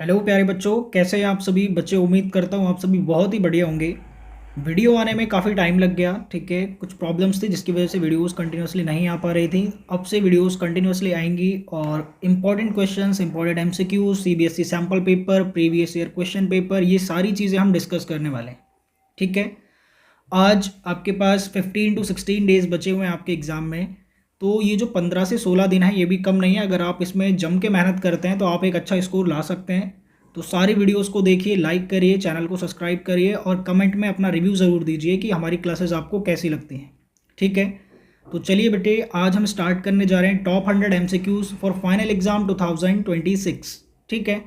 Hello प्यारे बच्चों, कैसे हैं आप सभी बच्चे। उम्मीद करता हूँ आप सभी बहुत ही बढ़िया होंगे। वीडियो आने में काफ़ी टाइम लग गया, ठीक है। कुछ प्रॉब्लम्स थी जिसकी वजह से वीडियोस कंटिन्यूसली नहीं आ पा रही थी। अब से वीडियोस कंटिन्यूसली आएंगी और important questions, important MCQ, CBSE sample paper, previous year question paper, ये सारी चीज़ें हम डिस्कस करने वाले हैं, ठीक है। आज आपके पास 15 to 16 डेज बचे हुए हैं आपके एग्ज़ाम में। तो ये जो 15 से 16 दिन है ये भी कम नहीं है। अगर आप इसमें जम के मेहनत करते हैं तो आप एक अच्छा स्कोर ला सकते हैं। तो सारी वीडियोस को देखिए, लाइक करिए, चैनल को सब्सक्राइब करिए और कमेंट में अपना रिव्यू ज़रूर दीजिए कि हमारी क्लासेस आपको कैसी लगती हैं, ठीक है। तो चलिए बेटे, आज हम स्टार्ट करने जा रहे हैं top 100 MCQs for final exam 2026, ठीक है।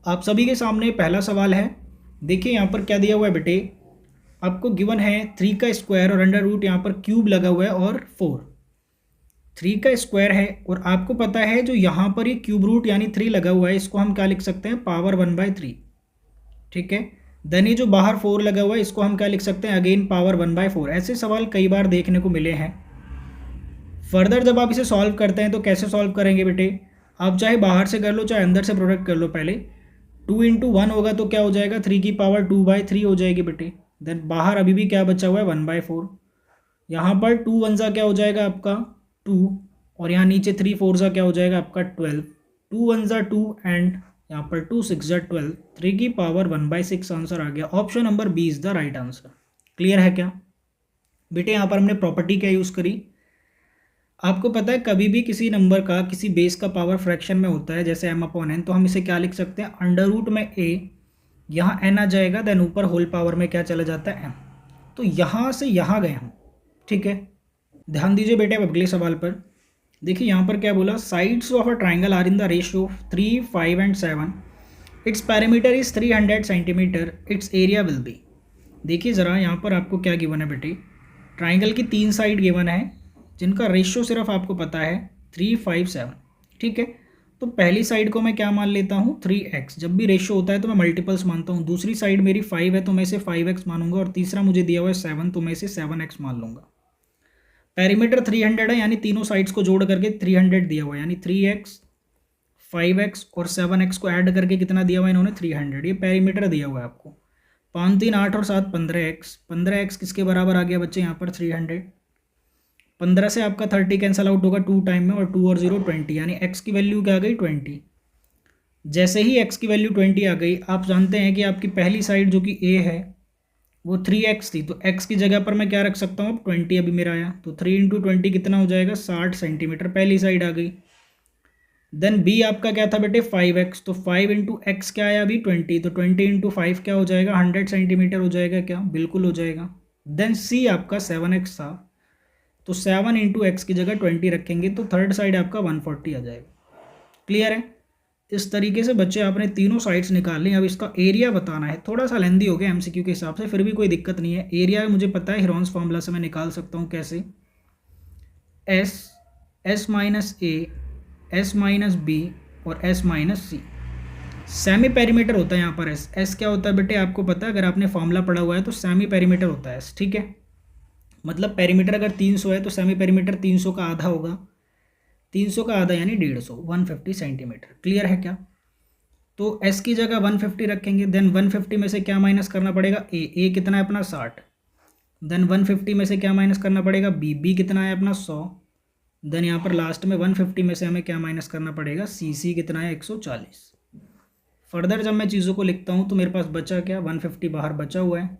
आप सभी के सामने पहला सवाल है। देखिए यहाँ पर क्या दिया हुआ है बेटे। आपको गिवन है 3 का स्क्वायर और अंडर रूट यहाँ पर क्यूब लगा हुआ है और 4। 3 का स्क्वायर है और आपको पता है जो यहाँ पर ये क्यूब रूट यानी 3 लगा हुआ है, इसको हम क्या लिख सकते हैं, पावर 1/3, ठीक है। देन ये जो बाहर 4 लगा हुआ है इसको हम क्या लिख सकते हैं, अगेन पावर 1/4। ऐसे सवाल कई बार देखने को मिले हैं। फर्दर जब आप इसे सॉल्व करते हैं तो कैसे सॉल्व करेंगे बेटे, आप चाहे बाहर से कर लो चाहे अंदर से प्रोडक्ट कर लो। पहले 2 × 1 होगा तो क्या हो जाएगा, 3 की पावर 2/3 हो जाएगी बेटे। देन बाहर अभी भी क्या बचा हुआ है, 1/4। यहाँ पर 2 1 सा क्या हो जाएगा आपका 2, और यहाँ नीचे 3 4 सा क्या हो जाएगा आपका 12। 2 1 सा 2 एंड यहाँ पर 2 6 सा 12। 3 की पावर 1/6 आंसर आ गया। Option number B is the right answer. Clear है क्या बेटे। यहाँ पर हमने प्रॉपर्टी क्या यूज़ करी, आपको पता है कभी भी किसी नंबर का किसी बेस का पावर फ्रैक्शन में होता है, जैसे m/n, तो हम इसे क्या लिख सकते हैं, अंडर रूट में a, यहाँ n आ जाएगा, देन ऊपर होल पावर में क्या चला जाता है m। तो यहाँ से यहाँ गए हम, ठीक है। ध्यान दीजिए बेटे अब अगले सवाल पर। देखिए यहाँ पर क्या बोला, sides of a triangle are in the ratio 3 5 and 7। Its parameter is 300 centimetre, its area will be. देखिए ज़रा यहाँ पर आपको क्या गिवन है बेटे, ट्राइंगल की 3 साइड गिवन है जिनका रेशियो सिर्फ आपको पता है 3 5 7, ठीक है। तो पहली साइड को मैं क्या मान लेता हूँ, 3x। जब भी रेशियो होता है तो मैं मल्टीपल्स मानता हूँ। दूसरी साइड मेरी 5 है तो मैं इसे 5x मानूंगा, और तीसरा मुझे दिया हुआ है 7 तो मैं इसे 7x मान लूँगा। पेरीमीटर 300 है, यानी तीनों साइड्स को जोड़ करके 300 दिया हुआ है, यानी 3x 5x और 7x को ऐड करके कितना दिया हुआ है इन्होंने, 300। ये पेरीमीटर दिया हुआ है आपको। 5 3 8 और 7 15x। 15x किसके बराबर आ गया बच्चे यहाँ पर, 300। 15 से आपका 30 कैंसल आउट होगा 2 टाइम में, और 2 और 0 20, यानी x की वैल्यू क्या आ गई, 20। जैसे ही x की वैल्यू 20 आ गई, आप जानते हैं कि आपकी पहली साइड जो कि a है वो 3x थी, तो x की जगह पर मैं क्या रख सकता हूँ, अब 20 अभी मेरा आया, तो 3 × 20 कितना हो जाएगा, 60 सेंटीमीटर। पहली साइड आ गई। देन b आपका क्या था बेटे, 5x, तो 5 × x क्या आया अभी, 20, तो 20 × 5 क्या हो जाएगा, 100 सेंटीमीटर हो जाएगा क्या, बिल्कुल हो जाएगा। देन c आपका 7x था, तो 7 × x की जगह 20 रखेंगे तो थर्ड साइड आपका 140 आ जाएगा। क्लियर है। इस तरीके से बच्चे आपने तीनों साइड्स निकाल ली। अब इसका एरिया बताना है, थोड़ा सा लेंदी हो गया एमसीक्यू के हिसाब से, फिर भी कोई दिक्कत नहीं है। एरिया मुझे पता है, हिरोन्स फार्मूला से मैं निकाल सकता हूँ। कैसे, s s-a s-b और s-c। सेमी पेरीमीटर होता है यहाँ पर s क्या होता है बेटे आपको पता है, अगर आपने फार्मूला पढ़ा हुआ है तो सेमी पेरीमीटर होता है s, ठीक है। मतलब पेरीमीटर अगर 300 है तो सेमी पेरीमीटर 300 का आधा होगा। 300 का आधा यानी 150, 150 सेंटीमीटर। क्लियर है क्या। तो s की जगह 150 रखेंगे। देन 150 में से क्या माइनस करना पड़ेगा, a कितना है अपना 60। देन 150 में से क्या माइनस करना पड़ेगा, b कितना है अपना 100। देन यहाँ पर लास्ट में 150 में से हमें क्या माइनस करना पड़ेगा, c कितना है 140। फर्दर जब मैं चीज़ों को लिखता हूँ तो मेरे पास बचा क्या, 150 बाहर बचा हुआ है।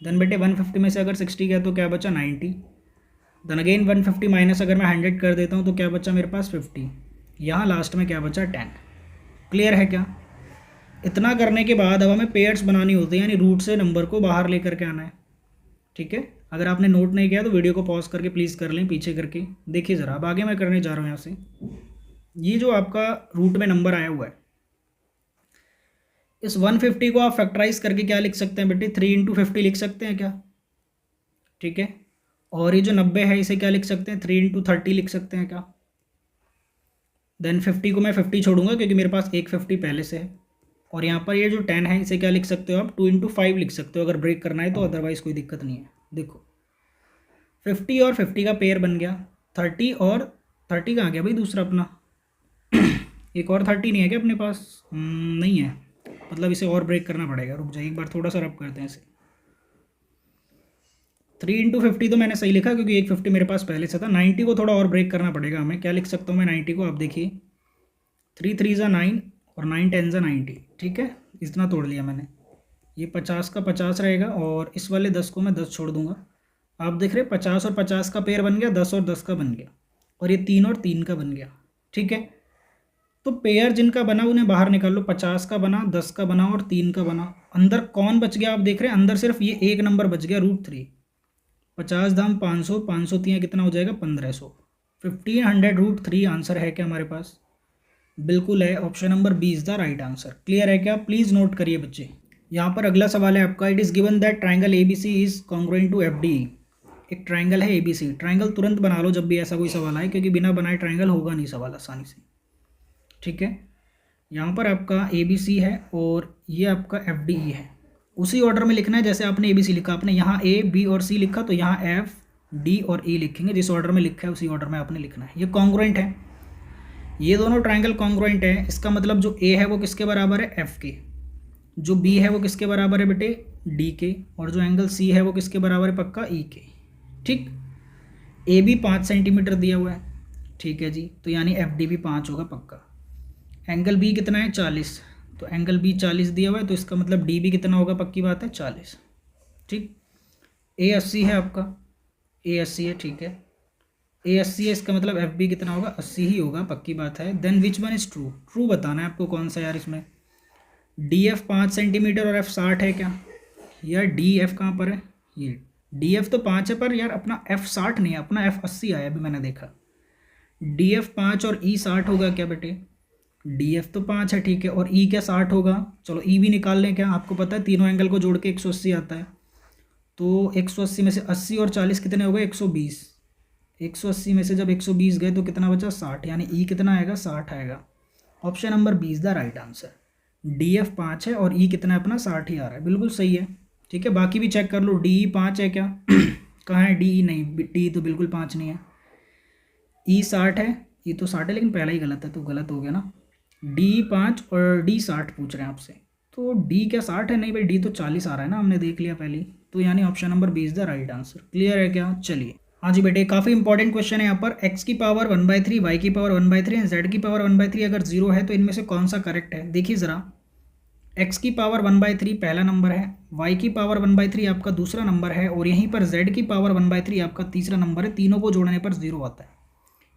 देन बेटे 150 में से अगर 60 गया तो क्या बचा, 90। देन अगेन 150 माइनस अगर मैं 100 कर देता हूँ तो क्या बचा मेरे पास, 50। यहाँ लास्ट में क्या बचा, 10। क्लियर है क्या। इतना करने के बाद अब हमें पेयर्स बनानी होती है, यानी रूट से नंबर को बाहर लेकर के आना है, ठीक है। अगर आपने नोट नहीं किया तो वीडियो को पॉज करके प्लीज़ कर लें, पीछे करके देखिए ज़रा। अब आगे मैं करने जा रहा हूँ यहाँ से। ये जो आपका रूट में नंबर आया हुआ है, इस 150 को आप फैक्टराइज करके क्या लिख सकते हैं बेटे, 3 × 50 लिख सकते हैं क्या, ठीक है। और ये जो 90 है इसे क्या लिख सकते हैं, 3 × 30 लिख सकते हैं क्या। देन 50 को मैं 50 छोड़ूंगा क्योंकि मेरे पास एक 50 पहले से है। और यहाँ पर ये जो 10 है इसे क्या लिख सकते हो आप, 2 × 5 लिख सकते हो अगर ब्रेक करना है तो, अदरवाइज कोई दिक्कत नहीं है। देखो 50 और 50 का पेयर बन गया। 30 और 30 कहाँ गया भाई दूसरा अपना एक और 30 नहीं है क्या अपने पास, नहीं है। मतलब इसे और ब्रेक करना पड़ेगा। रुक जाइए एक बार थोड़ा सा रब करते हैं इसे। 3 × 50 तो मैंने सही लिखा क्योंकि एक 50 मेरे पास पहले से था। 90 को थोड़ा और ब्रेक करना पड़ेगा हमें। क्या लिख सकता हूँ मैं 90 को, आप देखिए 3 3 ज़ा 9 और 9 10 ज़ा 90। ठीक है, इतना तोड़ लिया मैंने। ये 50 का 50 रहेगा और इस वाले 10 को मैं 10 छोड़ दूंगा। आप देख रहे हैं 50 और 50 का पेयर बन गया, 10 और 10 का बन गया, और ये 3 और 3 का बन गया। ठीक है, तो पेयर जिनका बना उन्हें बाहर निकाल लो। 50 का बना, 10 का बना और 3 का बना। अंदर कौन बच गया आप देख रहे हैं, अंदर सिर्फ ये एक नंबर बच गया √3। 50 धाम 500, 500 3 कितना हो जाएगा 1500। 1500 आंसर है क्या हमारे पास? बिल्कुल है, option number B is the right answer. Clear है क्या? प्लीज नोट करिए बच्चे। यहाँ पर अगला सवाल है आपका, it is given that triangle ABC is congruent to FDE। एक ट्राइंगल है ABC। ट्राइंगल तुरंत बना लो जब भी ऐसा कोई सवाल आए, क्योंकि बिना बनाए ट्राइंगल होगा नहीं सवाल आसानी से। ठीक है, यहाँ पर आपका ABC है और ये आपका FDE है। उसी ऑर्डर में लिखना है जैसे आपने ABC लिखा। आपने यहाँ A, B और C लिखा तो यहाँ F, D और E लिखेंगे। जिस ऑर्डर में लिखा है उसी ऑर्डर में आपने लिखना है। ये कॉन्ग्रुएंट है, ये दोनों ट्राइंगल कॉन्ग्रुएंट है। इसका मतलब जो A है वो किसके बराबर है? F के। जो B है वो किसके बराबर है बेटे? D के। और जो एंगल C है वो किसके बराबर है पक्का? E के। ठीक, AB 5 सेंटीमीटर दिया हुआ है। ठीक है जी, तो यानी FD भी 5 होगा पक्का। एंगल B कितना है? 40। तो एंगल B 40 दिया हुआ है, तो इसका मतलब D भी कितना होगा? पक्की बात है 40। ठीक, A 80 है आपका, A 80 है। ठीक है, A 80 है, इसका मतलब FB कितना होगा? 80 ही होगा, पक्की बात है। Then which one is true? True बताना है आपको कौन सा यार इसमें। DF 5 सेंटीमीटर और F 60 है क्या? यार DF कहाँ पर है? ये DF तो 5 है, पर यार अपना F 60 नहीं है, अपना F 80 आया अभी मैंने देखा। DF 5 और E 60 होगा क्या बेटे? DF तो 5 है, ठीक है, और E क्या 60 होगा? चलो E भी निकाल लें क्या? आपको पता है तीनों एंगल को जोड़ के 180 आता है। तो 180 में से 80 और 40 कितने हो गए? 120। 180 में से जब 120 गए तो कितना बचा? 60। यानी E कितना आएगा? 60 आएगा। Option number B is the right answer. DF 5 है और E कितना है अपना? 60 ही आ रहा है। बिल्कुल सही है। ठीक है, बाकी भी चेक कर लो। DE 5 है क्या? कहाँ है DE? नहीं, DE तो बिल्कुल 5 नहीं है। E 60 है, E तो 60 है लेकिन पहला ही गलत है, तो गलत हो गया ना। DE 5 और D 60 पूछ रहे हैं आपसे, तो D क्या 60 है? नहीं भाई, D तो 40 आ रहा है ना, हमने देख लिया पहले ही। तो यानी option number B is the right answer. Clear है क्या? चलिए, हाँ जी बेटे, काफ़ी इंपॉर्टेंट क्वेश्चन है यहाँ पर। x की पावर 1/3, y की पावर 1/3 एंड z की पावर 1/3 अगर 0 है तो इनमें से कौन सा करेक्ट है? देखिए ज़रा, x की पावर 1/3 पहला नंबर है, y की पावर 1/3 आपका दूसरा नंबर है, और यहीं पर z की पावर 1/3 आपका तीसरा नंबर है। तीनों को जोड़ने पर 0 आता है।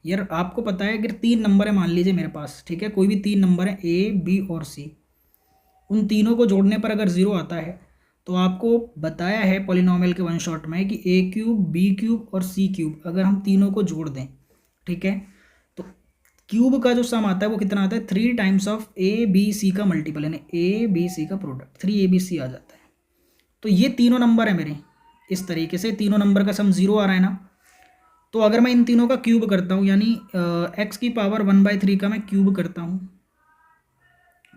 यार आपको पता है अगर 3 नंबर है मान लीजिए मेरे पास, ठीक है, कोई भी 3 नंबर है A, B और C, उन तीनों को जोड़ने पर अगर 0 आता है तो आपको बताया है पॉलिनोमियल के वन शॉट में कि A³ B³ और C³ अगर हम तीनों को जोड़ दें, ठीक है, तो क्यूब का जो सम आता है वो कितना आता है? 3 टाइम्स ऑफ ABC का मल्टीपल, यानी ABC का प्रोडक्ट 3ABC आ जाता है। तो ये तीनों नंबर है मेरे, इस तरीके से तीनों नंबर का सम 0 आ रहा है ना। तो अगर मैं इन तीनों का क्यूब करता हूँ, यानी x की पावर 1/3 का मैं क्यूब करता हूँ,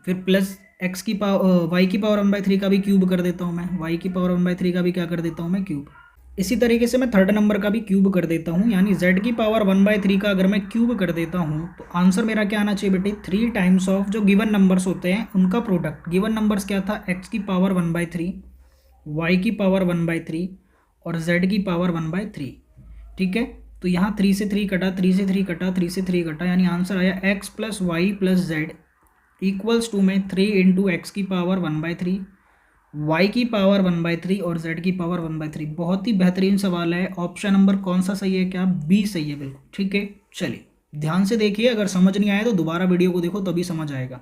फिर प्लस x की पावर y की पावर 1/3 का भी क्यूब कर देता हूँ मैं, y की पावर 1/3 का भी क्या कर देता हूँ मैं? क्यूब। इसी तरीके से मैं थर्ड नंबर का भी क्यूब कर देता हूँ, यानी z की पावर 1/3 का अगर मैं क्यूब कर देता हूँ तो आंसर मेरा क्या आना चाहिए बेटे? 3 टाइम्स ऑफ जो गिवन नंबर्स होते हैं उनका प्रोडक्ट। गिवन नंबर्स क्या था? x की पावर 1/3, y की पावर 1/3 और z की पावर 1/3। ठीक है, तो यहाँ 3 से 3 कटा, 3 से 3 कटा, 3 से 3 कटा, यानी आंसर आया x + y + z equals to में 3 × x की पावर 1/3, y की पावर 1/3 और z की पावर 1/3। बहुत ही बेहतरीन सवाल है। ऑप्शन नंबर कौन सा सही है? क्या बी सही है? बिल्कुल ठीक है। चलिए ध्यान से देखिए, अगर समझ नहीं आया तो दोबारा वीडियो को देखो तभी समझ आएगा।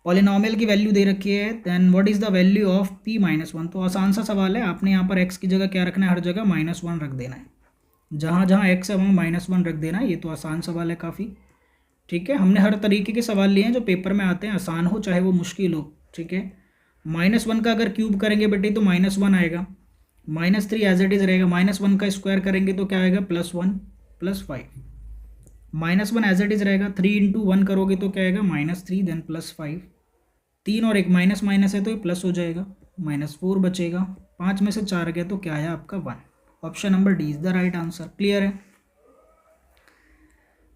पॉलिनोमियल की वैल्यू दे रखी है, then what is the value of p-1? तो आसान सा सवाल है, आपने यहाँ पर x की जगह क्या रखना है? हर जगह -1 रख देना है। जहाँ जहाँ x है वहाँ -1 रख देना है। ये तो आसान सवाल है काफ़ी। ठीक है, हमने हर तरीके के सवाल लिए हैं जो पेपर में आते हैं, आसान हो चाहे वो मुश्किल हो। ठीक है, -1 का अगर क्यूब करेंगे बेटे तो -1 आएगा, -3 एज इट इज़ रहेगा, -1 का स्क्वायर करेंगे तो क्या आएगा? +1 + 5, -1 एज इट इज़ रहेगा, 3 × 1 करोगे तो क्या आएगा? -3 देन +5, 3 और 1 माइनस माइनस है तो ये प्लस हो जाएगा, -4 बचेगा, 5 में से 4 गया तो क्या है आपका? 1। Option number D is the right answer. Clear है।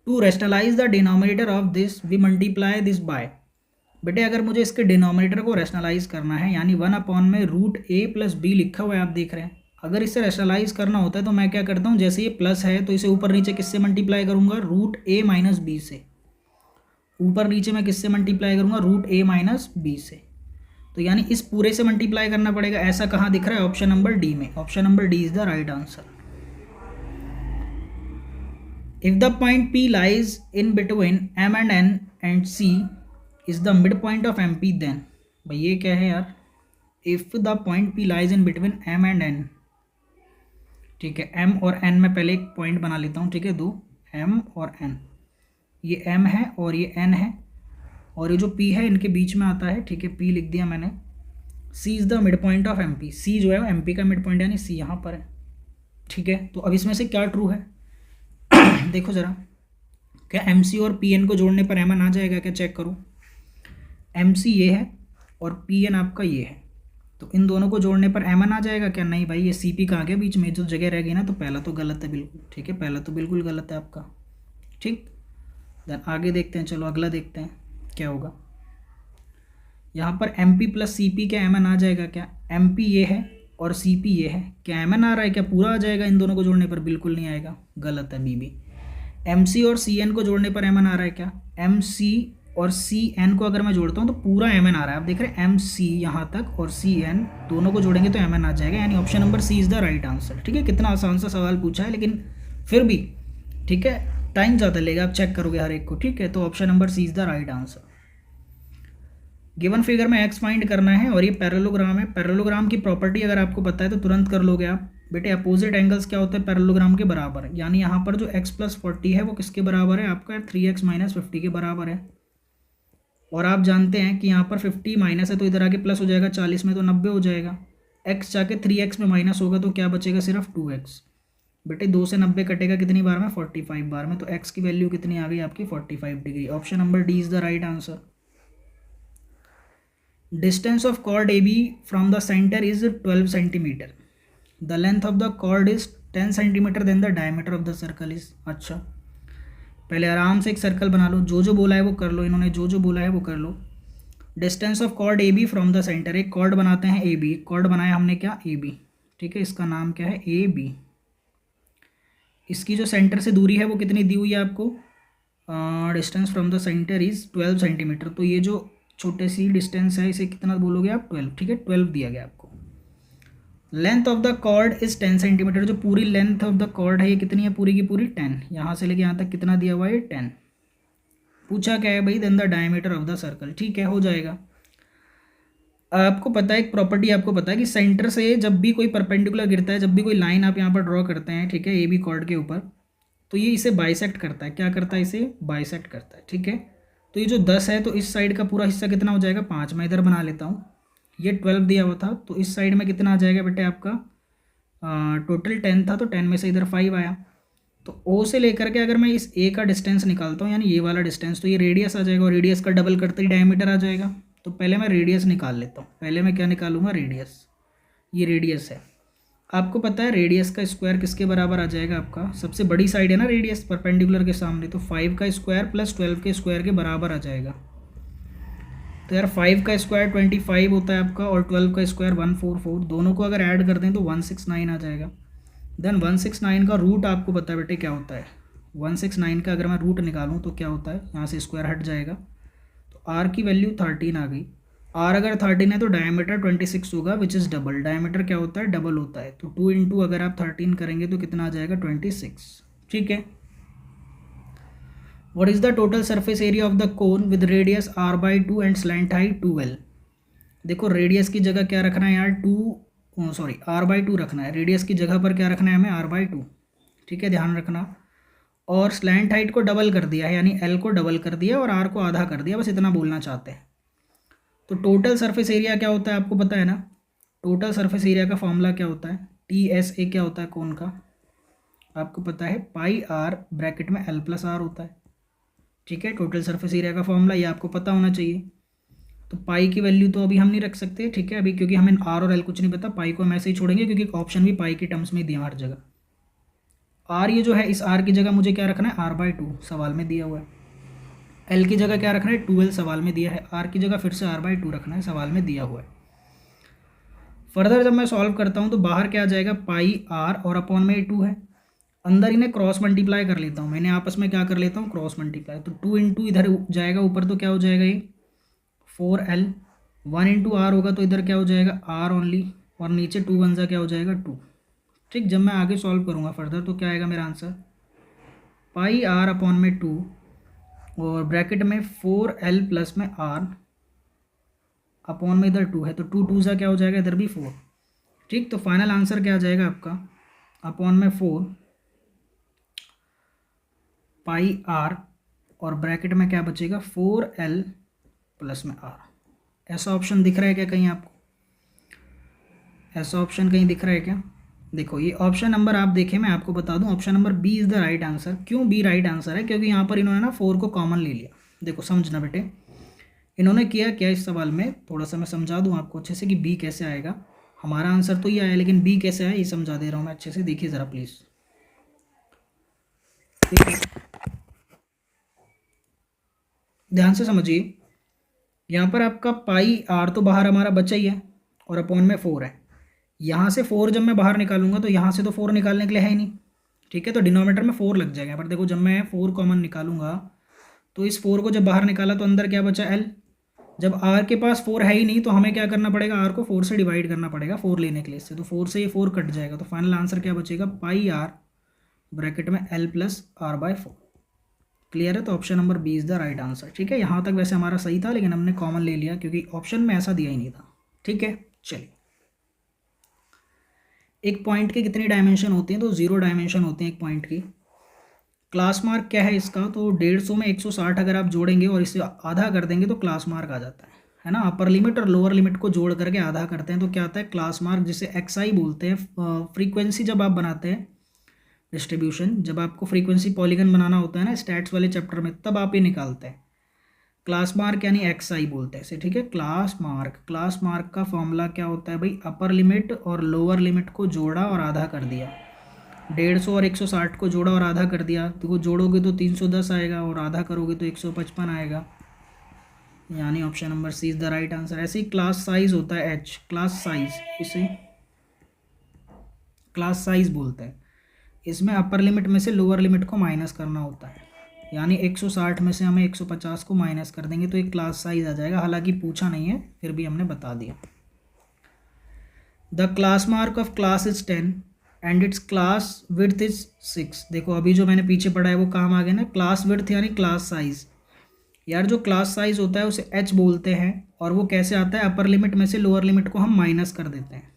To rationalise the denominator of this we multiply this by. बेटे अगर मुझे इसके डिनोमिनेटर को रैशनलाइज करना है, यानी 1/√a + b लिखा हुआ है, आप देख रहे हैं, अगर इसे रैशनलाइज करना होता है तो मैं क्या करता हूँ, जैसे ये प्लस है तो इसे ऊपर नीचे किससे मल्टीप्लाई करूँगा, √a - b से। ऊपर नीचे मैं किससे मल्टीप्लाई करूँगा, √a - b से। तो यानी इस पूरे से मल्टीप्लाई करना पड़ेगा। ऐसा कहाँ दिख रहा है, ऑप्शन नंबर डी में। Option number D is the right answer. If the point P lies in between M and N and C is the midpoint of MP, then भाई ये क्या है यार, if the point P lies in between M and N, ठीक है, M और N में पहले एक पॉइंट बना लेता हूँ, ठीक है, दो M और N, ये M है और ये N है, और ये जो P है इनके बीच में आता है, ठीक है, P लिख दिया मैंने। C is the mid point of MP, C जो है MP का मिड पॉइंट, यानी C यहाँ पर है, ठीक है। तो अब इसमें से क्या ट्रू है देखो ज़रा, क्या MC और PN को जोड़ने पर MN आ जाएगा क्या, चेक करो। MC ये है और PN आपका ये है, तो इन दोनों को जोड़ने पर MN आ जाएगा क्या, नहीं भाई, ये CP का आ गया बीच में, जो जगह रह गई ना, तो पहला तो गलत है बिल्कुल, ठीक है, पहला तो बिल्कुल गलत है आपका, ठीक। देन आगे देखते हैं, चलो अगला देखते हैं क्या होगा। यहाँ पर MP + CP क्या MN आ जाएगा क्या, MP ये है और CP ये है, क्या MN आ रहा है क्या, पूरा आ जाएगा इन दोनों को जोड़ने पर, बिल्कुल नहीं आएगा, गलत है BB। MC और CN को जोड़ने पर MN आ रहा है क्या, MC और CN को अगर मैं जोड़ता हूँ तो पूरा MN आ रहा है, आप देख रहे हैं MC यहाँ तक और CN दोनों को जोड़ेंगे तो MN आ जाएगा, यानी option number C is the right answer, ठीक है। कितना आसान सा सवाल पूछा है, लेकिन फिर भी ठीक है, टाइम ज़्यादा लेगा, आप चेक करोगे हर एक को, ठीक है। तो option number C is the right answer. Given figure में एक्स फाइंड करना है और ये पैरेललोग्राम है। पैरेललोग्राम की प्रॉपर्टी अगर आपको पता है तो तुरंत कर लोगे आप। बेटे अपोजिट एंगल्स क्या होते हैं, पैरेललोग्राम के बराबर है, यानी यहाँ पर जो x + 40 है वो किसके बराबर है, आपका 3x - 50 के बराबर है। और आप जानते हैं कि यहाँ पर 50 माइनस है तो इधर आके प्लस हो जाएगा, 40 में तो 90 हो जाएगा, x जाके 3x में माइनस होगा तो क्या बचेगा, सिर्फ 2x। बेटे 2 से 90 कटेगा कितनी बार में, 45 बार में, तो x की वैल्यू कितनी आ गई आपकी, 45 degree. Option number D is the right answer. Distance of chord AB from the center is 12 centimeter. The length of the chord is 10 centimeter. Then the diameter of the circle is। अच्छा, पहले आराम से एक circle बना लो, जो जो बोला है वो कर लो, इन्होंने जो जो बोला है वो कर लो। Distance of chord AB from the centre, एक कॉर्ड बनाते हैं AB, कॉर्ड बनाया हमने क्या, AB, ठीक है, इसका नाम क्या है, AB। इसकी जो सेंटर से दूरी है वो कितनी दी हुई है आपको, distance from the centre is 12 centimetre. तो ये जो छोटे सी डिस्टेंस है इसे कितना बोलोगे आप, 12, ठीक है, 12 दिया गया आपको। Length of the chord is 10 centimetre, जो पूरी लेंथ ऑफ द कॉर्ड है ये कितनी है, पूरी की पूरी 10, यहाँ से लेके यहाँ तक कितना दिया हुआ है, 10। पूछा क्या है भाई, then the diameter of the circle, ठीक है, हो जाएगा। आपको पता है एक प्रॉपर्टी, आपको पता है कि सेंटर से जब भी कोई परपेंडिकुलर गिरता है, जब भी कोई लाइन आप यहाँ पर ड्रॉ करते हैं, ठीक है, AB कॉर्ड के ऊपर, तो ये इसे बाइसेक्ट करता है, क्या करता है, इसे बाइसेक्ट करता है, ठीक है। तो ये जो 10 है तो इस साइड का पूरा हिस्सा कितना हो जाएगा, 5। मैं इधर बना लेता हूँ, ये 12 दिया हुआ था तो इस साइड में कितना आ जाएगा बेटे आपका, टोटल 10 था तो 10 में से इधर 5 आया। तो O से लेकर के अगर मैं इस A का डिस्टेंस निकालता हूँ, यानी ये वाला डिस्टेंस, तो ये रेडियस आ जाएगा और रेडियस का डबल करते ही डायमीटर आ जाएगा। तो पहले मैं रेडियस निकाल लेता हूँ, पहले मैं क्या निकालूंगा, रेडियस, ये रेडियस है। आपको पता है रेडियस का स्क्वायर किसके बराबर आ जाएगा, आपका सबसे बड़ी साइड है ना रेडियस परपेंडिकुलर के सामने, तो 5 का स्क्वायर प्लस 12 के स्क्वायर के बराबर आ जाएगा। तो यार 5 का स्क्वायर 25 होता है आपका और 12 का स्क्वायर 144, दोनों को अगर ऐड कर दें तो 169 आ जाएगा। देन 169 का रूट आपको पता है बेटे क्या होता है, 169 का अगर मैं रूट निकालूँ तो क्या होता है, यहाँ से स्क्वायर हट जाएगा, तो आर की वैल्यू 13 आ गई। आर अगर 13 है तो डायमीटर 26 होगा, विच इज़ डबल। डायमीटर क्या होता है, डबल होता है, तो 2 × अगर आप 13 करेंगे तो कितना आ जाएगा, 26, ठीक है। What is the total surface area of the cone with radius r/2 and slant height 2l। देखो रेडियस की जगह क्या रखना है यार, r/2 रखना है, रेडियस की जगह पर क्या रखना है हमें, r/2, ठीक है, ध्यान रखना। और स्लैंट हाइट को डबल कर दिया है, यानी l को डबल कर दिया और r को आधा कर दिया, बस इतना बोलना चाहते हैं। तो टोटल सरफेस एरिया क्या होता है आपको पता है ना, टोटल सरफेस एरिया का फॉर्मूला क्या होता है, TSA क्या होता है कोन का, आपको पता है πr ब्रैकेट में l + r होता है, ठीक है। टोटल सरफेस एरिया का फॉर्मूला ये आपको पता होना चाहिए। तो पाई की वैल्यू तो अभी हम नहीं रख सकते, ठीक है, अभी क्योंकि हमें r और l कुछ नहीं पता, पाई को हम ऐसे ही छोड़ेंगे क्योंकि ऑप्शन भी पाई के टर्म्स में दिया हर जगह। r ये जो है इस r की जगह मुझे क्या रखना है, r/2 सवाल में दिया हुआ है। एल की जगह क्या रखना है, 2l सवाल में दिया है, आर की जगह फिर से r/2 रखना है, सवाल में दिया हुआ है। फर्दर जब मैं सॉल्व करता हूँ तो बाहर क्या आ जाएगा, पाई r और अपॉन में 2 है, अंदर इन्हें क्रॉस मल्टीप्लाई कर लेता हूँ, मैंने आपस में क्या कर लेता हूँ, क्रॉस मल्टीप्लाई। तो 2 इंटू इधर जाएगा ऊपर तो क्या हो जाएगा ये 4l, 1 इंटू आर होगा तो इधर क्या हो जाएगा r ओनली, और नीचे 2 1 क्या हो जाएगा 2। ठीक, जब मैं आगे सॉल्व करूँगा फर्दर तो क्या आएगा मेरा आंसर, पाई r अपॉन में 2 और ब्रैकेट में 4l प्लस में r अपॉन में इधर 2 है, तो 2 2 क्या हो जाएगा, इधर भी 4। ठीक, तो फाइनल आंसर क्या आ जाएगा आपका, अपॉन में 4 पाई r और ब्रैकेट में क्या बचेगा 4l प्लस में r। ऐसा ऑप्शन दिख रहा है क्या कहीं आपको, ऐसा ऑप्शन कहीं दिख रहा है क्या? देखो ये ऑप्शन नंबर आप देखें, मैं आपको बता दूं option number B is the right answer. क्यों बी राइट आंसर है, क्योंकि यहाँ पर इन्होंने ना 4 को कॉमन ले लिया। देखो समझना बेटे, इन्होंने किया क्या इस सवाल में, थोड़ा सा मैं समझा दूं आपको अच्छे से कि बी कैसे आएगा। हमारा आंसर तो ये आया, लेकिन बी कैसे आया ये समझा दे रहा हूँ मैं अच्छे से, देखिए ज़रा प्लीज़। ध्यान से समझिए, यहाँ पर आपका पाई r तो बाहर हमारा बचा ही है और अपॉन में 4 है। यहाँ से 4 जब मैं बाहर निकालूंगा तो यहाँ से तो 4 निकालने के लिए है ही नहीं, ठीक है, तो डिनोमिनेटर में 4 लग जाएगा। पर देखो जब मैं 4 कॉमन निकालूंगा तो इस 4 को जब बाहर निकाला तो अंदर क्या बचा l। जब r के पास 4 है ही नहीं तो हमें क्या करना पड़ेगा, r को 4 से डिवाइड करना पड़ेगा 4 लेने के लिए इससे, तो 4 से ये 4 कट जाएगा, तो फाइनल आंसर क्या बचेगा, पाई r ब्रैकेट में l प्लस r/4। क्लियर है, तो option number B is the right answer. ठीक है, यहाँ तक वैसे हमारा सही था लेकिन हमने कॉमन ले लिया क्योंकि ऑप्शन में ऐसा दिया ही नहीं था। ठीक है, चलिए, एक पॉइंट के कितनी डायमेंशन होती हैं, तो 0 डायमेंशन होती हैं एक पॉइंट की। क्लास मार्क क्या है इसका, तो 150 में 160 अगर आप जोड़ेंगे और इसे आधा कर देंगे तो क्लास मार्क आ जाता है ना। अपर लिमिट और लोअर लिमिट को जोड़ करके आधा करते हैं तो क्या आता है क्लास मार्क, जिसे XI बोलते हैं। फ्रीक्वेंसी जब आप बनाते हैं डिस्ट्रीब्यूशन, जब आपको फ्रीक्वेंसी पॉलीगन बनाना होता है ना स्टैट्स वाले चैप्टर में, तब आप ये निकालते हैं क्लास मार्क यानी XI बोलते हैं इसे। ठीक है, क्लास मार्क का फॉर्मूला क्या होता है भाई, अपर लिमिट और लोअर लिमिट को जोड़ा और आधा कर दिया, 150 और 160 को जोड़ा और आधा कर दिया, तो जोड़ोगे तो 310 आएगा और आधा करोगे तो 155 आएगा, यानी option number C is the right answer. ऐसे ही क्लास साइज होता है H, क्लास साइज, इसे क्लास साइज बोलते हैं। इसमें अपर लिमिट में से लोअर लिमिट को माइनस करना होता है, यानी 160 में से हमें 150 को माइनस कर देंगे तो एक क्लास साइज आ जाएगा। हालांकि पूछा नहीं है फिर भी हमने बता दिया। The class mark of class is 10 and it's class width is 6। देखो अभी जो मैंने पीछे पढ़ा है वो काम आ गया ना, क्लास विड्थ यानी क्लास साइज। यार जो क्लास साइज होता है उसे H बोलते हैं, और वो कैसे आता है, अपर लिमिट में से लोअर लिमिट को हम माइनस कर देते हैं।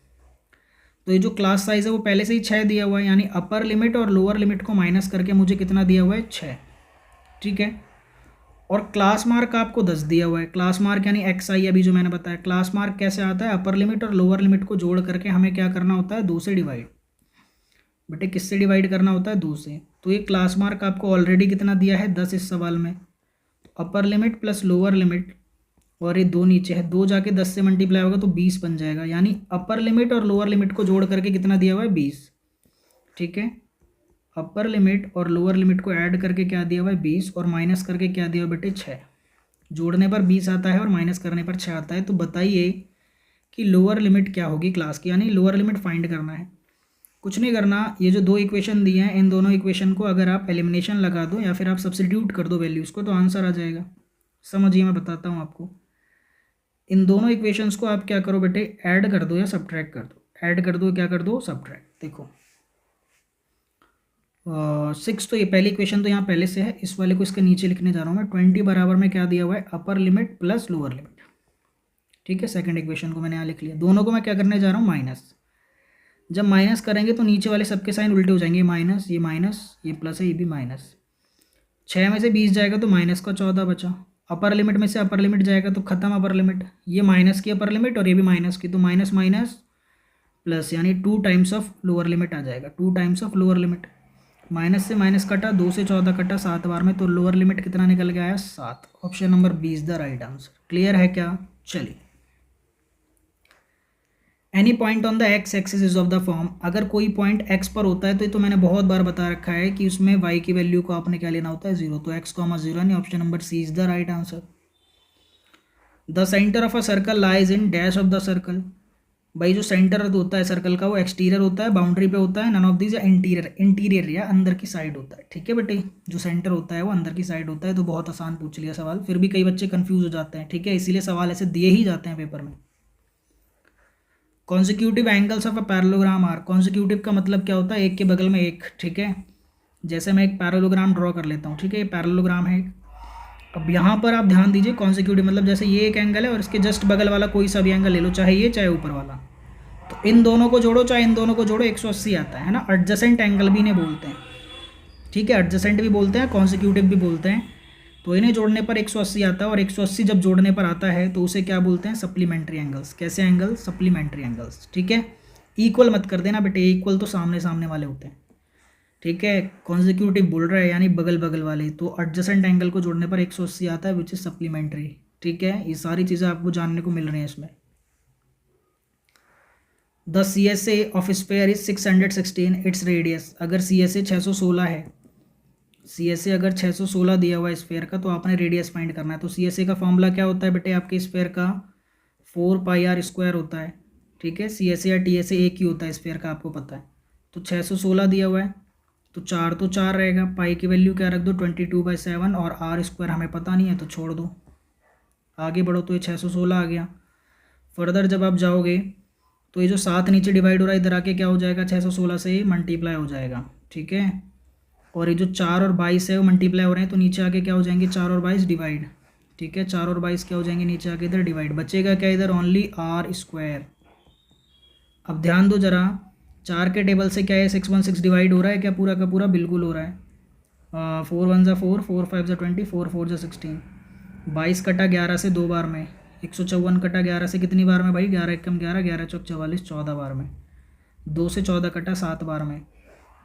तो ये जो क्लास साइज है वो पहले से ही 6 दिया हुआ है, यानी अपर लिमिट और लोअर लिमिट को माइनस करके मुझे कितना दिया हुआ है 6। ठीक है, और क्लास मार्क आपको 10 दिया हुआ है। क्लास मार्क यानी XI अभी जो मैंने बताया। क्लास मार्क कैसे आता है, अपर लिमिट और लोअर लिमिट को जोड़ करके हमें क्या करना होता है 2 से डिवाइड। बेटे किससे डिवाइड करना होता है 2 से। तो ये क्लास मार्क आपको ऑलरेडी कितना दिया है 10 इस सवाल में। Upper limit plus lower limit और ये 2 नीचे है, 2 जाके 10 से मल्टीप्लाई होगा तो 20 बन जाएगा, यानी अपर लिमिट और लोअर लिमिट को जोड़ करके कितना दिया हुआ है 20। ठीक है, अपर लिमिट और लोअर लिमिट को ऐड करके क्या दिया हुआ है 20 और माइनस करके क्या दिया हुआ बेटे 6। जोड़ने पर 20 आता है और माइनस करने पर 6 आता है। तो बताइए कि लोअर लिमिट क्या होगी क्लास की, यानी लोअर लिमिट फाइंड करना है। कुछ नहीं करना, ये जो 2 इक्वेशन दिए हैं इन दोनों इक्वेशन को अगर आप एलिमिनेशन लगा दो या फिर आप सब्स्टिट्यूट कर दो वैल्यूज़ को तो आंसर आ जाएगा। समझिए मैं बताता हूँ आपको। इन दोनों इक्वेशंस को आप क्या करो बेटे, ऐड कर दो या सब्ट्रैक्ट कर दो। ऐड कर दो, क्या कर दो, सब्ट्रैक्ट। देखो 6 तो ये पहली इक्वेशन तो यहाँ पहले से है, इस वाले को इसके नीचे लिखने जा रहा हूँ मैं। 20 बराबर में क्या दिया हुआ है, upper limit plus lower limit. ठीक है, सेकंड इक्वेशन को मैंने यहाँ लिख लिया। दोनों को मैं क्या करने जा रहा हूँ, माइनस। जब माइनस करेंगे तो नीचे वाले सबके साइन उल्टे हो जाएंगे, माइनस, ये प्लस है, ये भी माइनस। 6 में से 20 जाएगा तो माइनस का 14 बचा। अपर लिमिट में से अपर लिमिट जाएगा तो खत्म अपर लिमिट, ये माइनस की अपर लिमिट और ये भी माइनस की, तो माइनस माइनस प्लस, यानी 2 टाइम्स ऑफ लोअर लिमिट आ जाएगा। 2 times of lower limit, minus से माइनस कटा, 2 से 14 कटा 7 बार में, तो लोअर लिमिट कितना निकल के आया 7। Option number B is the right answer. Clear है क्या? चलिए any point on the x axis is of the form, अगर कोई पॉइंट एक्स पर होता है तो ये तो मैंने बहुत बार बता रखा है कि उसमें वाई की वैल्यू को आपने क्या लेना होता है 0, तो एक्स कॉमा 0 यानी option number C is the right answer. The centre of a circle lies in dash of the circle, भाई जो सेंटर होता है सर्कल का वो एक्सटीरियर होता है, बाउंड्री पे होता है, नन ऑफ दिस या इंटीरियर, इंटीरियर या अंदर की साइड होता है। ठीक है बेटे, जो सेंटर होता है वो अंदर की साइड होता है। तो बहुत आसान पूछ लिया सवाल, फिर भी कई बच्चे कंफ्यूज हो जाते हैं। ठीक है, इसीलिए सवाल ऐसे दिए ही जाते हैं पेपर में। Consecutive angles of a parallelogram are, consecutive का मतलब क्या होता है, एक के बगल में एक। ठीक है, जैसे मैं एक पैरेललोग्राम ड्रॉ कर लेता हूँ। ठीक है, ये पैरेललोग्राम है। अब यहाँ पर आप ध्यान दीजिए, कॉन्जिक्यूटिव मतलब जैसे ये एक एंगल है और इसके जस्ट बगल वाला कोई सा भी एंगल ले लो, चाहे ये चाहे ऊपर वाला, तो इन दोनों को जोड़ो चाहे इन दोनों को जोड़ो, 180 आता है ना। एडजेसेंट एंगल भी इन्हें बोलते हैं। ठीक है, एडजेसेंट भी बोलते हैं, कॉन्जिक्यूटिव भी बोलते हैं। तो इन्हें जोड़ने पर 180 आता है, और 180 जब जोड़ने पर आता है तो उसे क्या बोलते हैं, सप्लीमेंट्री एंगल्स। कैसे एंगल, सप्लीमेंट्री एंगल्स। ठीक है, इक्वल मत कर देना बेटे, इक्वल तो सामने सामने वाले होते हैं। ठीक है, कॉन्जिक्यूटिव बोल रहा है यानी बगल बगल वाले, तो एडजेसेंट एंगल को जोड़ने पर 180 आता है, विच इज सप्लीमेंट्री। ठीक है, ये सारी चीज़ें आपको जानने को मिल रही हैं इसमें। The C S A of sphere is 616 its radius, अगर सी एस ए 616 है, सी एस ए अगर 616 दिया हुआ है स्फेयर का, तो आपने रेडियस फाइंड करना है। तो सी एस ए का फॉर्मूला क्या होता है बेटे, आपके स्फेयर का 4πr² होता है। ठीक है, सी एस ए या टी एस ए एक ही होता है स्फेयर का, आपको पता है। तो 616 दिया हुआ है, तो 4 तो 4 रहेगा, पाई की वैल्यू क्या रख दो 22/7, और r² हमें पता नहीं है तो छोड़ दो। आगे बढ़ो तो ये 616 आ गया। फर्दर जब आप जाओगे तो ये जो 7 नीचे डिवाइड हो रहा है, इधर आके क्या हो जाएगा, 616 से मल्टीप्लाई हो जाएगा। ठीक है, और ये जो 4 और 22 है वो मल्टीप्लाई हो रहे हैं, तो नीचे आके क्या हो जाएंगे, 4 और 22 डिवाइड। ठीक है, 4 और 22 क्या हो जाएंगे, नीचे आके इधर डिवाइड, बचेगा क्या इधर, ओनली r²। अब ध्यान दो जरा, 4 के टेबल से क्या है 616 डिवाइड हो रहा है क्या, पूरा का पूरा, बिल्कुल हो रहा है। 4 1 ज़ा 4, 4 5 ज़ा 20, 4 4 ज़ा 16, 22 कटा 11 से 2 बार में, 154 कटा 11 से कितनी बार में भाई, 11 एकम 11, 11 चौक 44, 14 बार में, 2 से 14 कटा 7 बार में।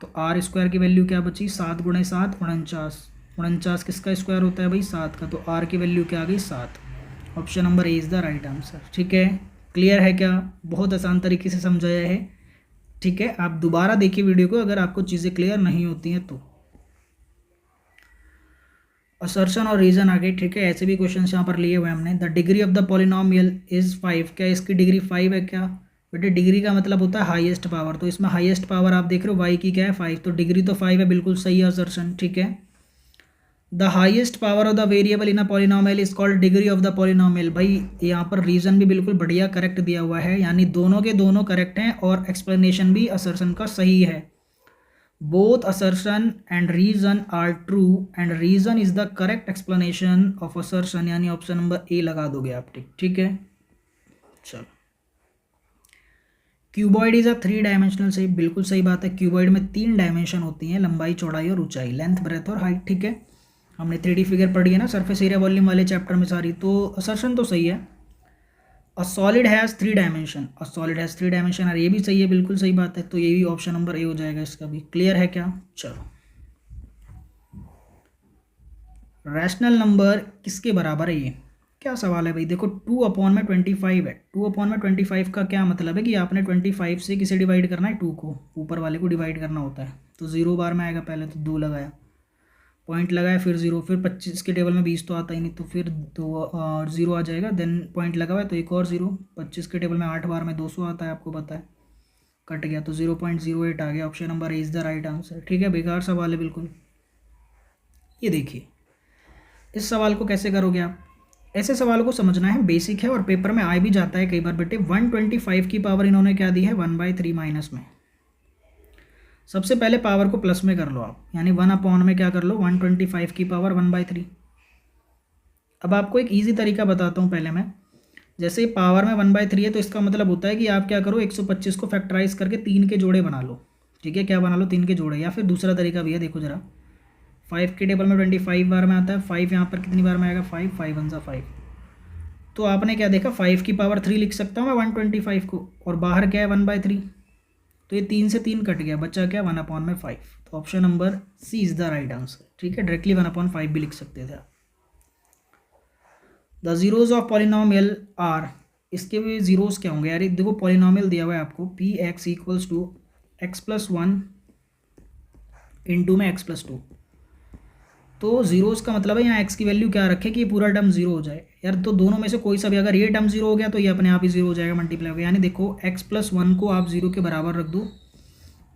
तो r² की वैल्यू क्या बची, 7 × 7 49, 49 किसका स्क्वायर होता है भाई, 7 का, तो r की वैल्यू क्या आ गई 7। Option number A is the right answer. ठीक है, क्लियर है क्या, बहुत आसान तरीके से समझाया है। ठीक है, आप दोबारा देखिए वीडियो को अगर आपको चीज़ें क्लियर नहीं होती हैं तो। असर्शन और रीजन आ गई। ठीक है, ऐसे भी क्वेश्चन यहाँ पर लिए हुए हमने। The degree of the polynomial is 5, क्या इसकी डिग्री 5 है क्या बेटे, डिग्री का मतलब होता है हाईएस्ट पावर, तो इसमें हाईएस्ट पावर आप देख रहे हो वाई की क्या है 5, तो डिग्री तो 5 है, बिल्कुल सही है असर्शन। ठीक है, the highest power of the variable in a polynomial is called degree of the polynomial. भाई यहाँ पर रीजन भी बिल्कुल बढ़िया करेक्ट दिया हुआ है, यानी दोनों के दोनों करेक्ट हैं, और एक्सप्लेनेशन भी असर्शन का सही है। Both assertion and reason are true and reason is the correct explanation of assertion, यानी ऑप्शन नंबर ए लगा दोगे आप। ठीक है, चलो। Cuboid is a 3 dimensional shape, बिल्कुल सही बात है। क्यूबॉइड में 3 डायमेंशन होती हैं, लंबाई, चौड़ाई और ऊंचाई, लेंथ, ब्रेथ और हाइट। ठीक है, हमने 3D फिगर पढ़ी है ना सरफेस एरिया वॉल्यूम वाले चैप्टर में सारी, तो असर्शन तो सही है। A solid has 3 dimension, a solid has 3 dimension, और ये भी सही है, बिल्कुल सही बात है। तो ये भी ऑप्शन नंबर ए हो जाएगा इसका भी। क्लियर है क्या, चलो। रैशनल नंबर किसके बराबर है, ये क्या सवाल है भाई। देखो 2/25 है, 2/25 का क्या मतलब है कि आपने 25 से किसे डिवाइड करना है, 2 को, ऊपर वाले को डिवाइड करना होता है। तो 0 बार में आएगा, पहले तो 2 लगाया, पॉइंट लगाया, फिर 0, फिर 25 के टेबल में 20 तो आता ही नहीं, तो फिर 0 आ जाएगा, देन पॉइंट लगा हुआ है तो एक और 0, 25 के टेबल में 8 बार में 200 आता है, आपको पता है, कट गया, तो 0.08 आ गया। Option number A is the right answer. ठीक है, बेकार सवाल है बिल्कुल। ये देखिए, इस सवाल को कैसे करोगे आप, ऐसे सवाल को समझना है, बेसिक है और पेपर में आ भी जाता है कई बार बेटे। 125 की पावर इन्होंने क्या दी है, 1/3 माइनस में। सबसे पहले पावर को प्लस में कर लो आप, यानी 1 में क्या कर लो, 125 की पावर 1/3। अब आपको एक इजी तरीका बताता हूँ पहले मैं। जैसे पावर में 1/3 है, तो इसका मतलब होता है कि आप क्या करो, 125 को फैक्टराइज करके 3 के जोड़े बना लो। ठीक है, क्या बना लो, 3 के जोड़े। या फिर दूसरा तरीका भी है, देखो जरा, 5 के टेबल में 25 बार में आता है, 5 यहाँ पर कितनी बार में आएगा, 5, 5 1 ज़ा 5। तो आपने क्या देखा, 5 की पावर 3 लिख सकता हूँ मैं 125 को, और बाहर क्या है 1/3, तो ये 3 से 3 कट गया, बचा क्या 1/5। तो option number C is the right answer. ठीक है, डायरेक्टली 1/5 भी लिख सकते थे आप। The zeros of polynomial are, इसके भी जीरोस क्या होंगे यार? ये देखो पॉलिनोमियल दिया हुआ है आपको, P x equals to x plus one into में एक्स प्लस टू। तो जीरोस का मतलब है यहाँ एक्स की वैल्यू क्या रखे कि ये पूरा टर्म जीरो हो जाए यार। तो दोनों में से कोई सा भी, अगर ये टर्म जीरो हो गया तो ये अपने आप ही जीरो हो जाएगा, मल्टीप्लाई हो गया। यानी देखो एक्स प्लस वन को आप जीरो के बराबर रख दो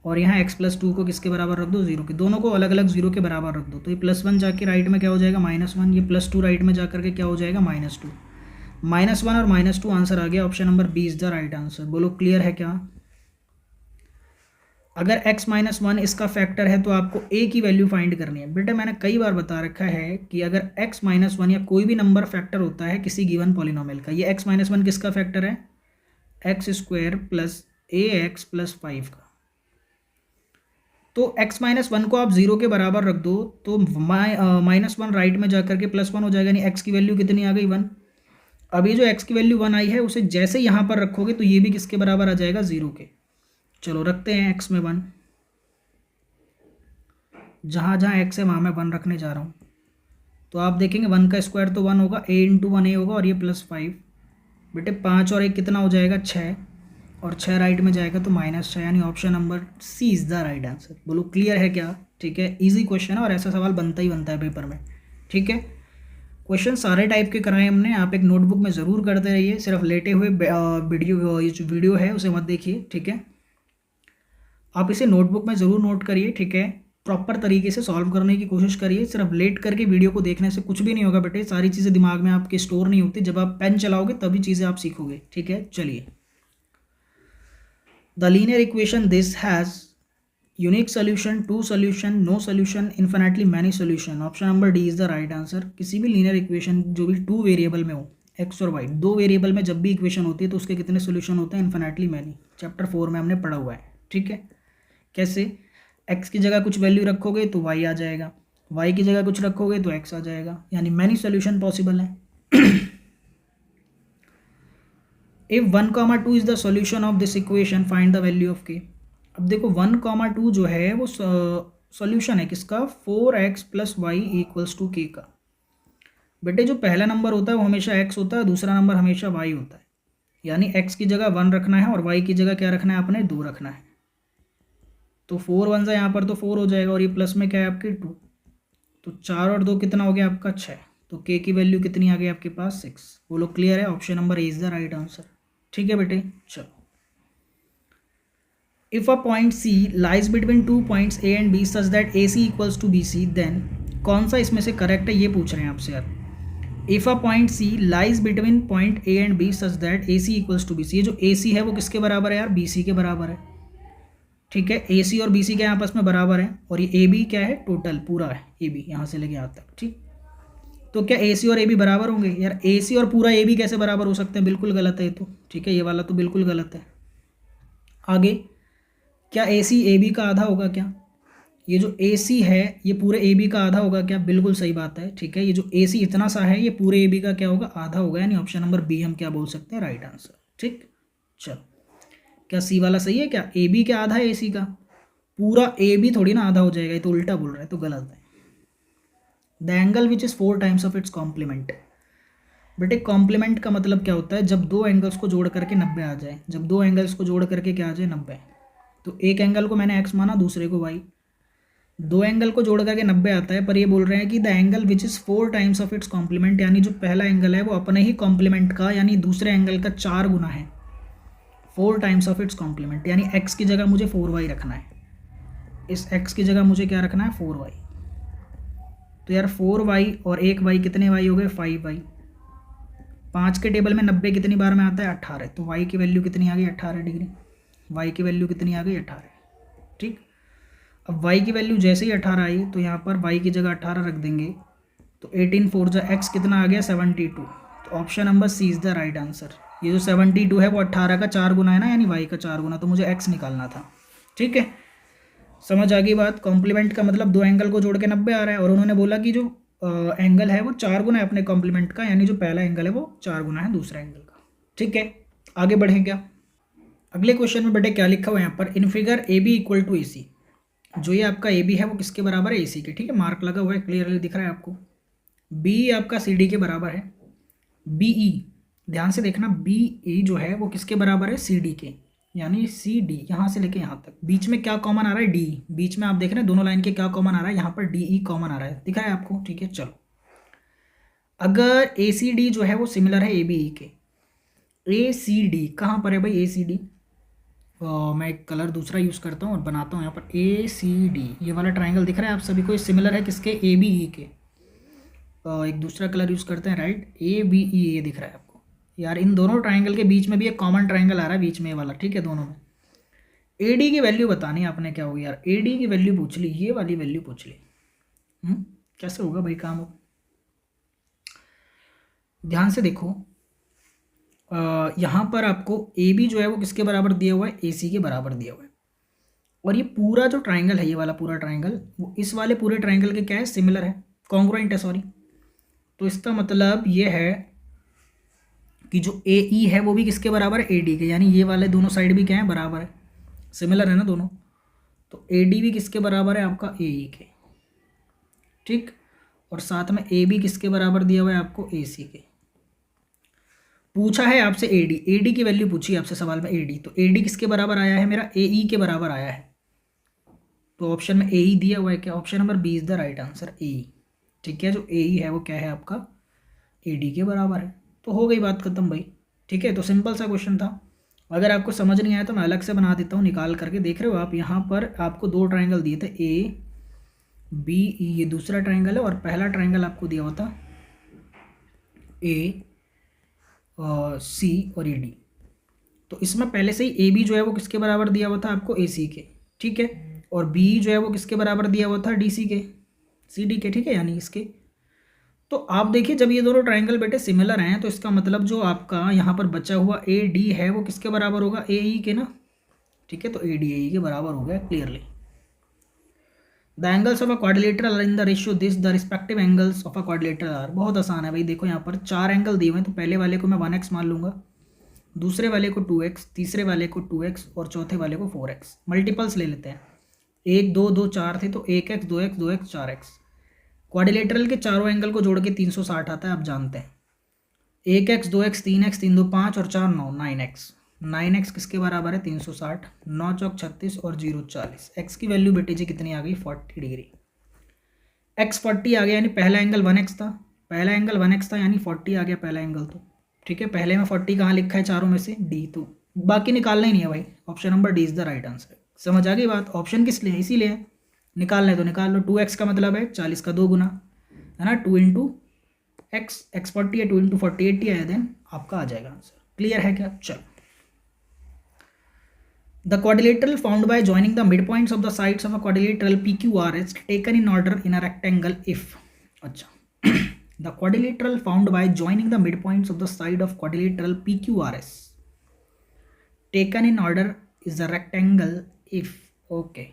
और यहाँ एक्स प्लस टू को किसके बराबर रख दो? जीरो के। दोनों को अलग अलग जीरो के बराबर रख दो। तो ये प्लस वन जाके राइट में क्या हो जाएगा? Minus one. ये प्लस टू राइट में जाकर के क्या हो जाएगा? Minus two. माइनस वन और माइनस टू आंसर आ गया। Option number B is the right answer. बोलो क्लियर है क्या? अगर x माइनस वन इसका फैक्टर है तो आपको a की वैल्यू फाइंड करनी है। बेटा मैंने कई बार बता रखा है कि अगर x माइनस वन या कोई भी नंबर फैक्टर होता है किसी गिवन पॉलिनोमियल का, ये x माइनस वन किसका फैक्टर है? एक्स स्क्वायर प्लस ए एक्स प्लस फाइव का। तो x माइनस वन को आप जीरो के बराबर रख दो तो माइनस वन राइट में जाकर के प्लस वन हो जाएगा। यानी x की वैल्यू कितनी आ गई? वन। अब ये जो x की वैल्यू वन आई है उसे जैसे यहाँ पर रखोगे तो ये भी किसके बराबर आ जाएगा? जीरो के। चलो रखते हैं x में वन, जहाँ जहाँ x है वहाँ मैं वन रखने जा रहा हूँ। तो आप देखेंगे वन का स्क्वायर तो वन होगा, a इंटू वन ए होगा और ये प्लस फाइव। बेटे पाँच और एक कितना हो जाएगा? छः। और छः राइट में जाएगा तो माइनस छः। यानी option number C is the right answer. बोलो क्लियर है क्या? ठीक है, इजी क्वेश्चन है और ऐसा सवाल बनता ही बनता है पेपर में। ठीक है, क्वेश्चन सारे टाइप के कराए हमने। आप एक नोटबुक में ज़रूर करते रहिए, सिर्फ लेटे हुए वीडियो, ये जो वीडियो है उसे मत देखिए। ठीक है, आप इसे नोटबुक में ज़रूर नोट करिए। ठीक है, प्रॉपर तरीके से सॉल्व करने की कोशिश करिए। सिर्फ लेट करके वीडियो को देखने से कुछ भी नहीं होगा बेटे। सारी चीज़ें दिमाग में आपके स्टोर नहीं होती, जब आप पेन चलाओगे तभी चीज़ें आप सीखोगे। ठीक है, चलिए। The linear equation this has unique solution, two solution, no solution, infinitely many solution. Option number D is the right answer. किसी भी लीनियर इक्वेशन जो भी टू वेरिएबल में हो, एक्स और वाई, दो वेरिएबल में जब भी इक्वेशन होती है तो उसके कितने सोल्यूशन होते हैं? Infinitely many. चैप्टर 4 में हमने पढ़ा हुआ है। ठीक है, कैसे? x की जगह कुछ वैल्यू रखोगे तो y आ जाएगा, y की जगह कुछ रखोगे तो x आ जाएगा। यानी मैनी सोल्यूशन पॉसिबल है। If 1, 2 is the solution of this equation, find the value of k। अब देखो 1, 2 जो है वो सॉल्यूशन है किसका? 4x plus y equals to k का। बेटे जो पहला नंबर होता है वो हमेशा x होता है, दूसरा नंबर हमेशा y होता है। यानी x की जगह 1 रखना है और y की जगह क्या रखना है? आपने 2 रखना है। तो 4 वन सा यहाँ पर तो 4 हो जाएगा और ये प्लस में क्या है आपके 2। तो 4 और 2 कितना हो गया आपका? 6। तो k की वैल्यू कितनी आ गई आपके पास? 6। बोलो क्लियर है? Option number A is the right answer. ठीक है बेटे, चलो। If a point C lies between two points A and B such that A C equals to B C, then कौन सा इसमें से करेक्ट है ये पूछ रहे हैं आपसे यार। If a point C lies between point A and B such that A C equals to B C, ये जो ए सी है वो किसके बराबर है यार? बी सी के बराबर है। ठीक है, ए सी और बी सी क्या आपस में बराबर है और ये ए बी क्या है? टोटल पूरा है ए बी यहाँ से लेके यहाँ तक। ठीक, तो क्या ए सी और ए बी बराबर होंगे यार? ए सी और पूरा ए बी कैसे बराबर हो सकते हैं? बिल्कुल गलत है ये तो। ठीक है, ये वाला तो बिल्कुल गलत है। आगे, क्या ए सी ए बी का आधा होगा क्या? ये जो ए सी है ये पूरे ए बी का आधा होगा क्या? बिल्कुल सही बात है। ठीक है, ये जो ए सी इतना सा है ये पूरे ए बी का क्या होगा? आधा होगा। यानी ऑप्शन नंबर बी हम क्या बोल सकते हैं? Right answer. ठीक, चलो। क्या सी वाला सही है क्या? ए बी क्या आधा है ए सी का? पूरा ए बी थोड़ी ना आधा हो जाएगा, ये तो उल्टा बोल रहा है, तो गलत है। The angle which is 4 times of its complement. बेटे कॉम्प्लीमेंट का मतलब क्या होता है? जब दो एंगल्स को जोड़ करके 90 आ जाए। जब दो एंगल्स को जोड़ करके क्या आ जाए? 90। तो एक एंगल को मैंने एक्स माना, दूसरे को वाई। दो एंगल को जोड़ करके 90 आता है, पर ये बोल रहे हैं कि the angle which is 4 times of its complement, यानी जो पहला एंगल है वो अपने ही कॉम्प्लीमेंट का यानी दूसरे एंगल का 4 गुना है। 4 टाइम्स ऑफ इट्स कॉम्प्लीमेंट, यानी x की जगह मुझे 4y रखना है। इस x की जगह मुझे क्या रखना है? 4y। तो यार 4y और एक y कितने y हो गए? 5y। 5 के टेबल में 90 कितनी बार में आता है? 18। तो y की वैल्यू कितनी आ गई? 18 डिग्री। y की वैल्यू कितनी आ गई? 18। ठीक, अब y की वैल्यू जैसे ही 18 आई तो यहाँ पर y की जगह 18 रख देंगे। तो 18 4 जा x कितना आ गया? 72। तो option number C is the right answer. ये जो 72 है वो 18 का 4 गुना है ना, यानी y का 4 गुना, तो मुझे x निकालना था। ठीक है, समझ आ गई बात? कॉम्प्लीमेंट का मतलब दो एंगल को जोड़ के 90 आ रहा है और उन्होंने बोला कि जो एंगल है वो 4 गुना है अपने कॉम्प्लीमेंट का, यानी जो पहला एंगल है वो 4 गुना है दूसरा एंगल का। ठीक है, आगे बढ़ें क्या? अगले क्वेश्चन में बेटे क्या लिखा हुआ है यहाँ पर? In figure A B equal to A C. जो ये आपका ए बी है वो किसके बराबर है? ए सी के। ठीक है, मार्क लगा हुआ है, क्लियरली दिख रहा है आपको। बी आपका सी डी के बराबर है। बी ई ध्यान से देखना, बी ए जो है वो किसके बराबर है, सी डी के, यानी सी डी यहाँ से लेके यहाँ तक। बीच में क्या कॉमन आ रहा है, डी। बीच में आप देख रहे हैं दोनों लाइन के क्या कॉमन आ रहा है, यहाँ पर डी ई कॉमन आ रहा है, दिख रहा है आपको, ठीक है। चलो, अगर ए सी डी जो है वो सिमिलर है ए बी ई के, ए सी डी कहाँ पर है भाई, ए सी डी, मैं एक कलर दूसरा यूज़ करता हूँ और बनाता हूँ यहाँ पर ए सी डी, ये वाला ट्राइंगल दिख रहा है आप सभी को, ये सिमिलर है किसके, ए बी ई के। एक दूसरा कलर यूज़ करते हैं, राइट, ए बी ई, ये दिख रहा है आपको यार। इन दोनों ट्राइंगल के बीच में भी एक कॉमन ट्राइंगल आ रहा है बीच में, ये वाला, ठीक है, दोनों में। ए डी की वैल्यू बतानी है आपने, क्या होगी यार, ए डी की वैल्यू पूछ ली, ये वाली वैल्यू पूछ ली। कैसे होगा भाई काम हो, ध्यान से देखो। यहाँ पर आपको ए बी जो है वो किसके बराबर दिया हुआ है, ए सी के बराबर दिया हुआ है। और ये पूरा जो ट्राइंगल है, ये वाला पूरा ट्राइंगल, वो इस वाले पूरे ट्राइंगल के क्या है, सिमिलर है, कॉन्ग्रुएंट है, सॉरी। तो इसका मतलब ये है कि जो ए ई है वो भी किसके बराबर है, ए डी के, यानी ये वाले दोनों साइड भी क्या है, बराबर है, सिमिलर है ना दोनों। तो ए डी भी किसके बराबर है, आपका ए ई के, ठीक। और साथ में ए बी किसके बराबर दिया हुआ है आपको, ए सी के। पूछा है आपसे ए डी, ए डी की वैल्यू पूछी है आपसे सवाल में, ए डी, तो ए डी किसके बराबर आया है मेरा, ए ई के बराबर आया है। तो ऑप्शन में ए ई दिया हुआ है, क्या, option number B is the right answer, A E, ठीक है। जो ए ई है वो क्या है आपका, ए डी के बराबर है। तो हो गई बात खत्म भाई, ठीक है। तो सिंपल सा क्वेश्चन था। अगर आपको समझ नहीं आया तो मैं अलग से बना देता हूँ, निकाल करके। देख रहे हो आप, यहाँ पर आपको दो ट्राइंगल दिए थे, ए बी ई, ये दूसरा ट्राइंगल है, और पहला ट्राइंगल आपको दिया हुआ था ए सी और ए डी। तो इसमें पहले से ही ए बी जो है वो किसके बराबर दिया हुआ था आपको, ए सी के, ठीक है। और बी जो है वो किसके बराबर दिया हुआ था, डी सी के, सी डी के, ठीक है, यानी इसके। तो आप देखिए, जब ये दोनों ट्राइंगल बेटे सिमिलर हैं तो इसका मतलब जो आपका यहाँ पर बचा हुआ ए डी है वो किसके बराबर होगा, ए ई के ना, ठीक है। तो ए डी ए ई के बराबर हो गया clearly. The angles of a quadrilateral are in the ratio this, the respective angles of a quadrilateral are. बहुत आसान है भाई, देखो यहाँ पर चार एंगल दिए हुए हैं, तो पहले वाले को मैं 1x मान लूँगा, दूसरे वाले को 2x, तीसरे वाले को 2x और चौथे वाले को 4x। मल्टीपल्स ले लेते हैं, 1 2 2 4 थे, तो 1x 2x 2x 4x। Quadrilateral के चारों एंगल को जोड़ के 360 आता है, आप जानते हैं। 1x 2x 3x 3 2 5 और 4 9, 9x। 9x किसके बराबर है, 360, 9 चौक 36 और 0 40। x की वैल्यू बेटे जी कितनी आ गई, 40 डिग्री। x 40 आ गया, यानी पहला एंगल 1x था, पहला एंगल 1x था, यानी 40 आ गया पहला एंगल। तो ठीक है, पहले में 40 कहाँ लिखा है चारों में से, डी। तो बाकी निकालना ही नहीं है भाई, option number D is the right answer. समझ आ गई बात, ऑप्शन किस लिए, इसीलिए निकालना है तो निकाल लो। 2x का मतलब है 40 का 2 गुना, है ना, 2 इंटू एक्स, एक्स 40 है, 2 इंटू 40 80 आया, देन आपका आ जाएगा आंसर। क्लियर है क्या, चलो। The quadrilateral found by joining the mid points of the sides of a quadrilateral P Q R is taken in order in a rectangle if. अच्छा, the quadrilateral found by joining the mid points of the side of quadrilateral P Q R S taken in order is a rectangle if. Okay,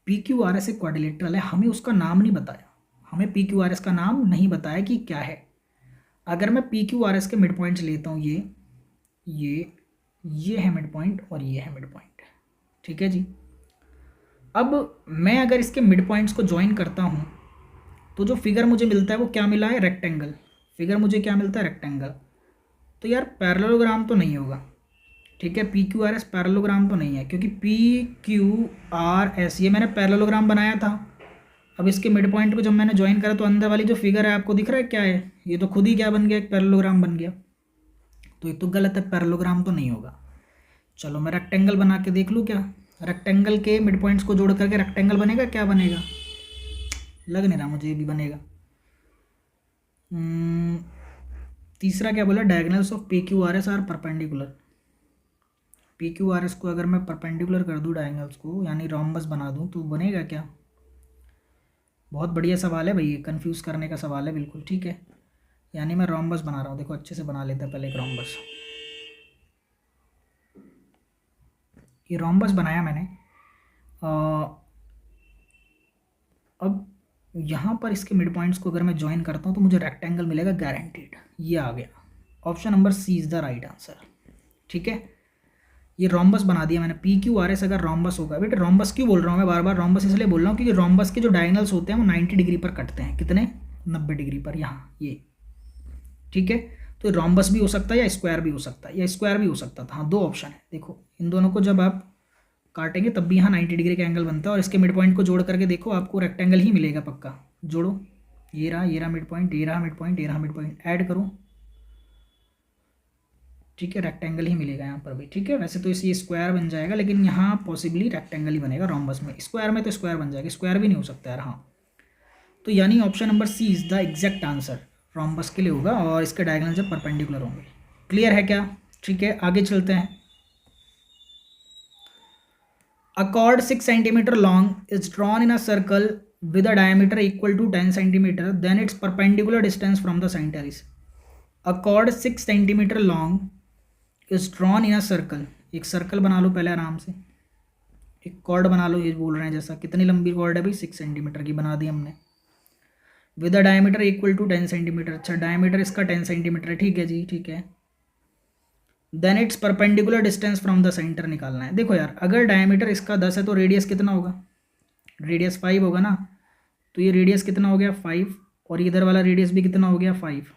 P Q R S एक quadrilateral है, हमें उसका नाम नहीं बताया, हमें P Q R S का नाम नहीं बताया कि क्या है। अगर मैं पी क्यू आर एस के मिड पॉइंट्स लेता हूँ, ये है मिड पॉइंट और ये है मिड पॉइंट, ठीक है जी। अब मैं अगर इसके मिड पॉइंट्स को ज्वाइन करता हूँ तो जो फिगर मुझे मिलता है वो क्या मिला है, रेक्टेंगल। फिगर मुझे क्या मिलता है, रेक्टेंगल। तो यार पैरेललोग्राम तो नहीं होगा, ठीक है, P Q R S parallelogram तो नहीं है, क्योंकि पी क्यू आर एस ये मैंने पैरेललोग्राम बनाया था। अब इसके मिड पॉइंट को जब मैंने ज्वाइन करा तो अंदर वाली जो फिगर है आपको दिख रहा है क्या है, ये तो खुद ही क्या बन गया, एक पैरेललोग्राम बन गया। तो ये तो गलत है, पैरेललोग्राम तो नहीं होगा। चलो मैं रेक्टेंगल बना के देख लूँ क्या, रेक्टेंगल के मिड पॉइंट्स को जोड़ करके रेक्टेंगल बनेगा, क्या बनेगा, लग नहीं रहा मुझे ये भी बनेगा। तीसरा क्या बोला, diagonals of P Q R S R perpendicular. P Q R S को अगर मैं परपेंडिकुलर कर दूँ डायगोनल्स को, यानी रोम्बस बना दूँ, तो बनेगा क्या। बहुत बढ़िया सवाल है भाई, ये कन्फ्यूज़ करने का सवाल है बिल्कुल, ठीक है। यानी मैं रोम्बस बना रहा हूँ, देखो अच्छे से बना लेते हैं पहले एक रोम्बस। ये रोम्बस बनाया मैंने। अब यहाँ पर इसके मिड पॉइंट्स को अगर मैं ज्वाइन करता हूँ तो मुझे रेक्टेंगल मिलेगा गारंटीड, ये आ गया। Option number C is the right answer, ठीक है। ये रोम्बस बना दिया मैंने, पी क्यू आर एस अगर रोम्बस होगा, बेटे रोम्बस क्यों बोल रहा हूँ मैं बार बार, रोम्बस इसलिए बोल रहा हूँ क्योंकि रोम्बस के जो डायगोनल्स होते हैं वो 90 डिग्री पर कटते हैं, कितने, 90 डिग्री पर, यहाँ ये, ठीक है। तो रोम्बस भी हो सकता है या स्क्वायर भी हो सकता है, या स्क्वायर भी हो सकता था। हाँ, दो ऑप्शन है। देखो इन दोनों को जब आप काटेंगे तब भी यहाँ 90 डिग्री का एंगल बनता है, और इसके मिड पॉइंट को जोड़ करके देखो आपको रेक्टेंगल ही मिलेगा पक्का। जोड़ो, ये रहा मिड पॉइंट, ये रहा मिड पॉइंट, ये रहा मिड पॉइंट, ऐड करो, ठीक है, रेक्टेंगल ही मिलेगा यहाँ पर भी। ठीक है, वैसे तो इस ये स्क्वायर बन जाएगा, लेकिन यहाँ पॉसिबली रेक्टेंगल ही बनेगा रोम्बस में। स्क्वायर में तो स्क्वायर बन जाएगा, स्क्वायर भी नहीं हो सकता यार। हाँ, तो यानी option number C is the exact answer rhombus के लिए होगा, और इसके डायगोनल जब परपेंडिकुलर होंगे। क्लियर है क्या? ठीक है, आगे चलते हैं। A chord 6 centimeter long is drawn in a circle with a diameter equal to 10 centimeter. Then its perpendicular distance from the center is. A chord 6 centimeter long is drawn in a circle. एक circle बना लो पहले आराम से, एक cord बना लो। ये बोल रहे हैं जैसा, कितनी लंबी कॉर्ड है भाई? 6 सेंटीमीटर की बना दी हमने। With a diameter equal to 10 centimetre. अच्छा, डायमीटर इसका 10 सेंटीमीटर है, ठीक है जी, ठीक है। Then its perpendicular distance from the centre निकालना है। देखो यार, अगर डायमीटर इसका 10 है तो रेडियस कितना होगा? रेडियस 5 होगा ना, तो ये रेडियस कितना हो गया? 5, और इधर वाला रेडियस भी कितना हो गया? 5।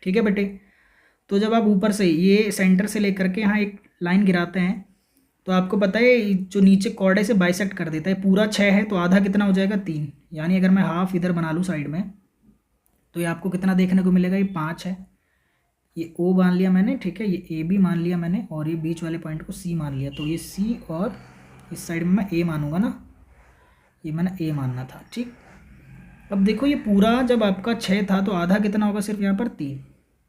ठीक है बेटे, तो जब आप ऊपर से ये सेंटर से लेकर के यहाँ एक लाइन गिराते हैं तो आपको पता है जो नीचे कॉर्ड है इसे बाइसेक्ट कर देता है। पूरा 6 है तो आधा कितना हो जाएगा? 3। यानी अगर मैं हाफ इधर बना लूँ साइड में, तो ये आपको कितना देखने को मिलेगा? ये 5 है। ये ओ मान लिया मैंने, ठीक है, ये ए भी मान लिया मैंने, और ये बीच वाले पॉइंट को सी मान लिया। तो ये सी, और इस साइड में मैं ए मानूंगा ना, ये मैंने ए मानना था। ठीक, अब देखो ये पूरा जब आपका 6 था तो आधा कितना होगा? सिर्फ यहाँ पर 3।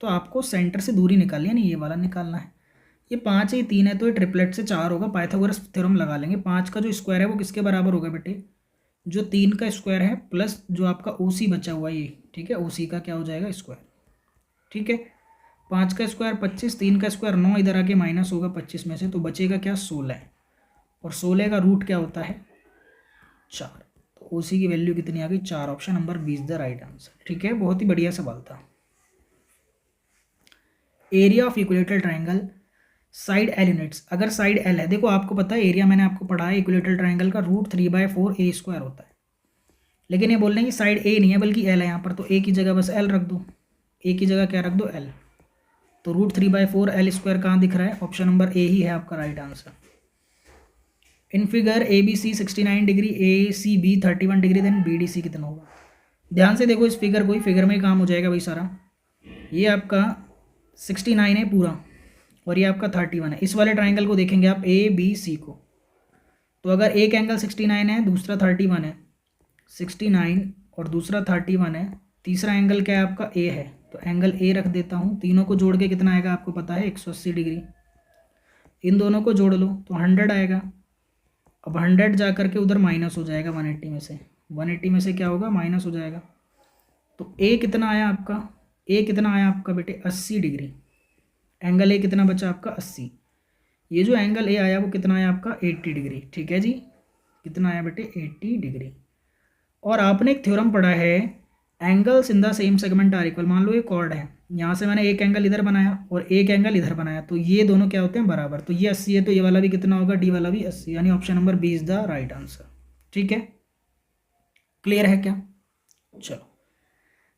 तो आपको सेंटर से दूरी निकालनी है, नहीं ये वाला निकालना है। ये 5 है, ये 3 है, तो ये ट्रिपलेट से 4 होगा। पाइथागोरस थ्योरम लगा लेंगे। 5 का जो स्क्वायर है वो किसके बराबर होगा बेटे? जो 3 का स्क्वायर है प्लस जो आपका ओ सी बचा हुआ है ये, ठीक है, ओ सी का क्या हो जाएगा? स्क्वायर। ठीक है, 5 का स्क्वायर 25, 3 का स्क्वायर 9, इधर आके माइनस होगा 25 में से, तो बचेगा क्या? 16। और 16 का रूट क्या होता है? 4। तो ओ सी की वैल्यू कितनी आ गई? 4। Option number B is the right answer. ठीक है, बहुत ही बढ़िया सवाल था। Area of equilateral triangle side L units. अगर साइड एल है, देखो आपको पता है एरिया मैंने आपको पढ़ा है इक्विलेटरल ट्राइंगल का रूट 3/4 ए स्क्वायर होता है। लेकिन ये बोल रहे हैं कि साइड ए नहीं है बल्कि एल है यहाँ पर, तो ए की जगह बस एल रख दो। ए की जगह क्या रख दो? एल। तो रूट 3/4 एल स्क्वायर कहाँ दिख रहा है? ऑप्शन नंबर ए ही है आपका right answer. In figure A B C 69 degree, A C B 31 degree, then B D C कितना होगा? ध्यान से देखो इस फिगर को, फिगर में काम हो जाएगा भाई सारा। ये आपका 69 है पूरा, और ये आपका 31 है। इस वाले ट्राइंगल को देखेंगे आप ए बी सी को, तो अगर एक एंगल 69 है, दूसरा 31 है, 69 और दूसरा 31 है, तीसरा एंगल क्या है आपका? ए है, तो एंगल ए रख देता हूँ। तीनों को जोड़ के कितना आएगा आपको पता है? 180 डिग्री। इन दोनों को जोड़ लो तो 100 आएगा। अब 100 जा करके उधर माइनस हो जाएगा 180 में से, 180 में से क्या होगा? माइनस हो जाएगा। तो ए कितना आया आपका? ए कितना आया आपका बेटे? 80 डिग्री। एंगल ए कितना बचा आपका? 80। ये जो एंगल ए आया वो कितना आया आपका? 80 डिग्री। ठीक है जी, कितना आया बेटे? 80 डिग्री। और आपने एक थ्योरम पढ़ा है, angles in the same segment are equal. मान लो ये कॉर्ड है, यहाँ से मैंने एक एंगल इधर बनाया और एक एंगल इधर बनाया, तो ये दोनों क्या होते हैं? बराबर। तो ये 80 है तो ये वाला भी कितना होगा? डी वाला भी 80। यानी option number B is the right answer. ठीक है, क्लियर है क्या? चलो,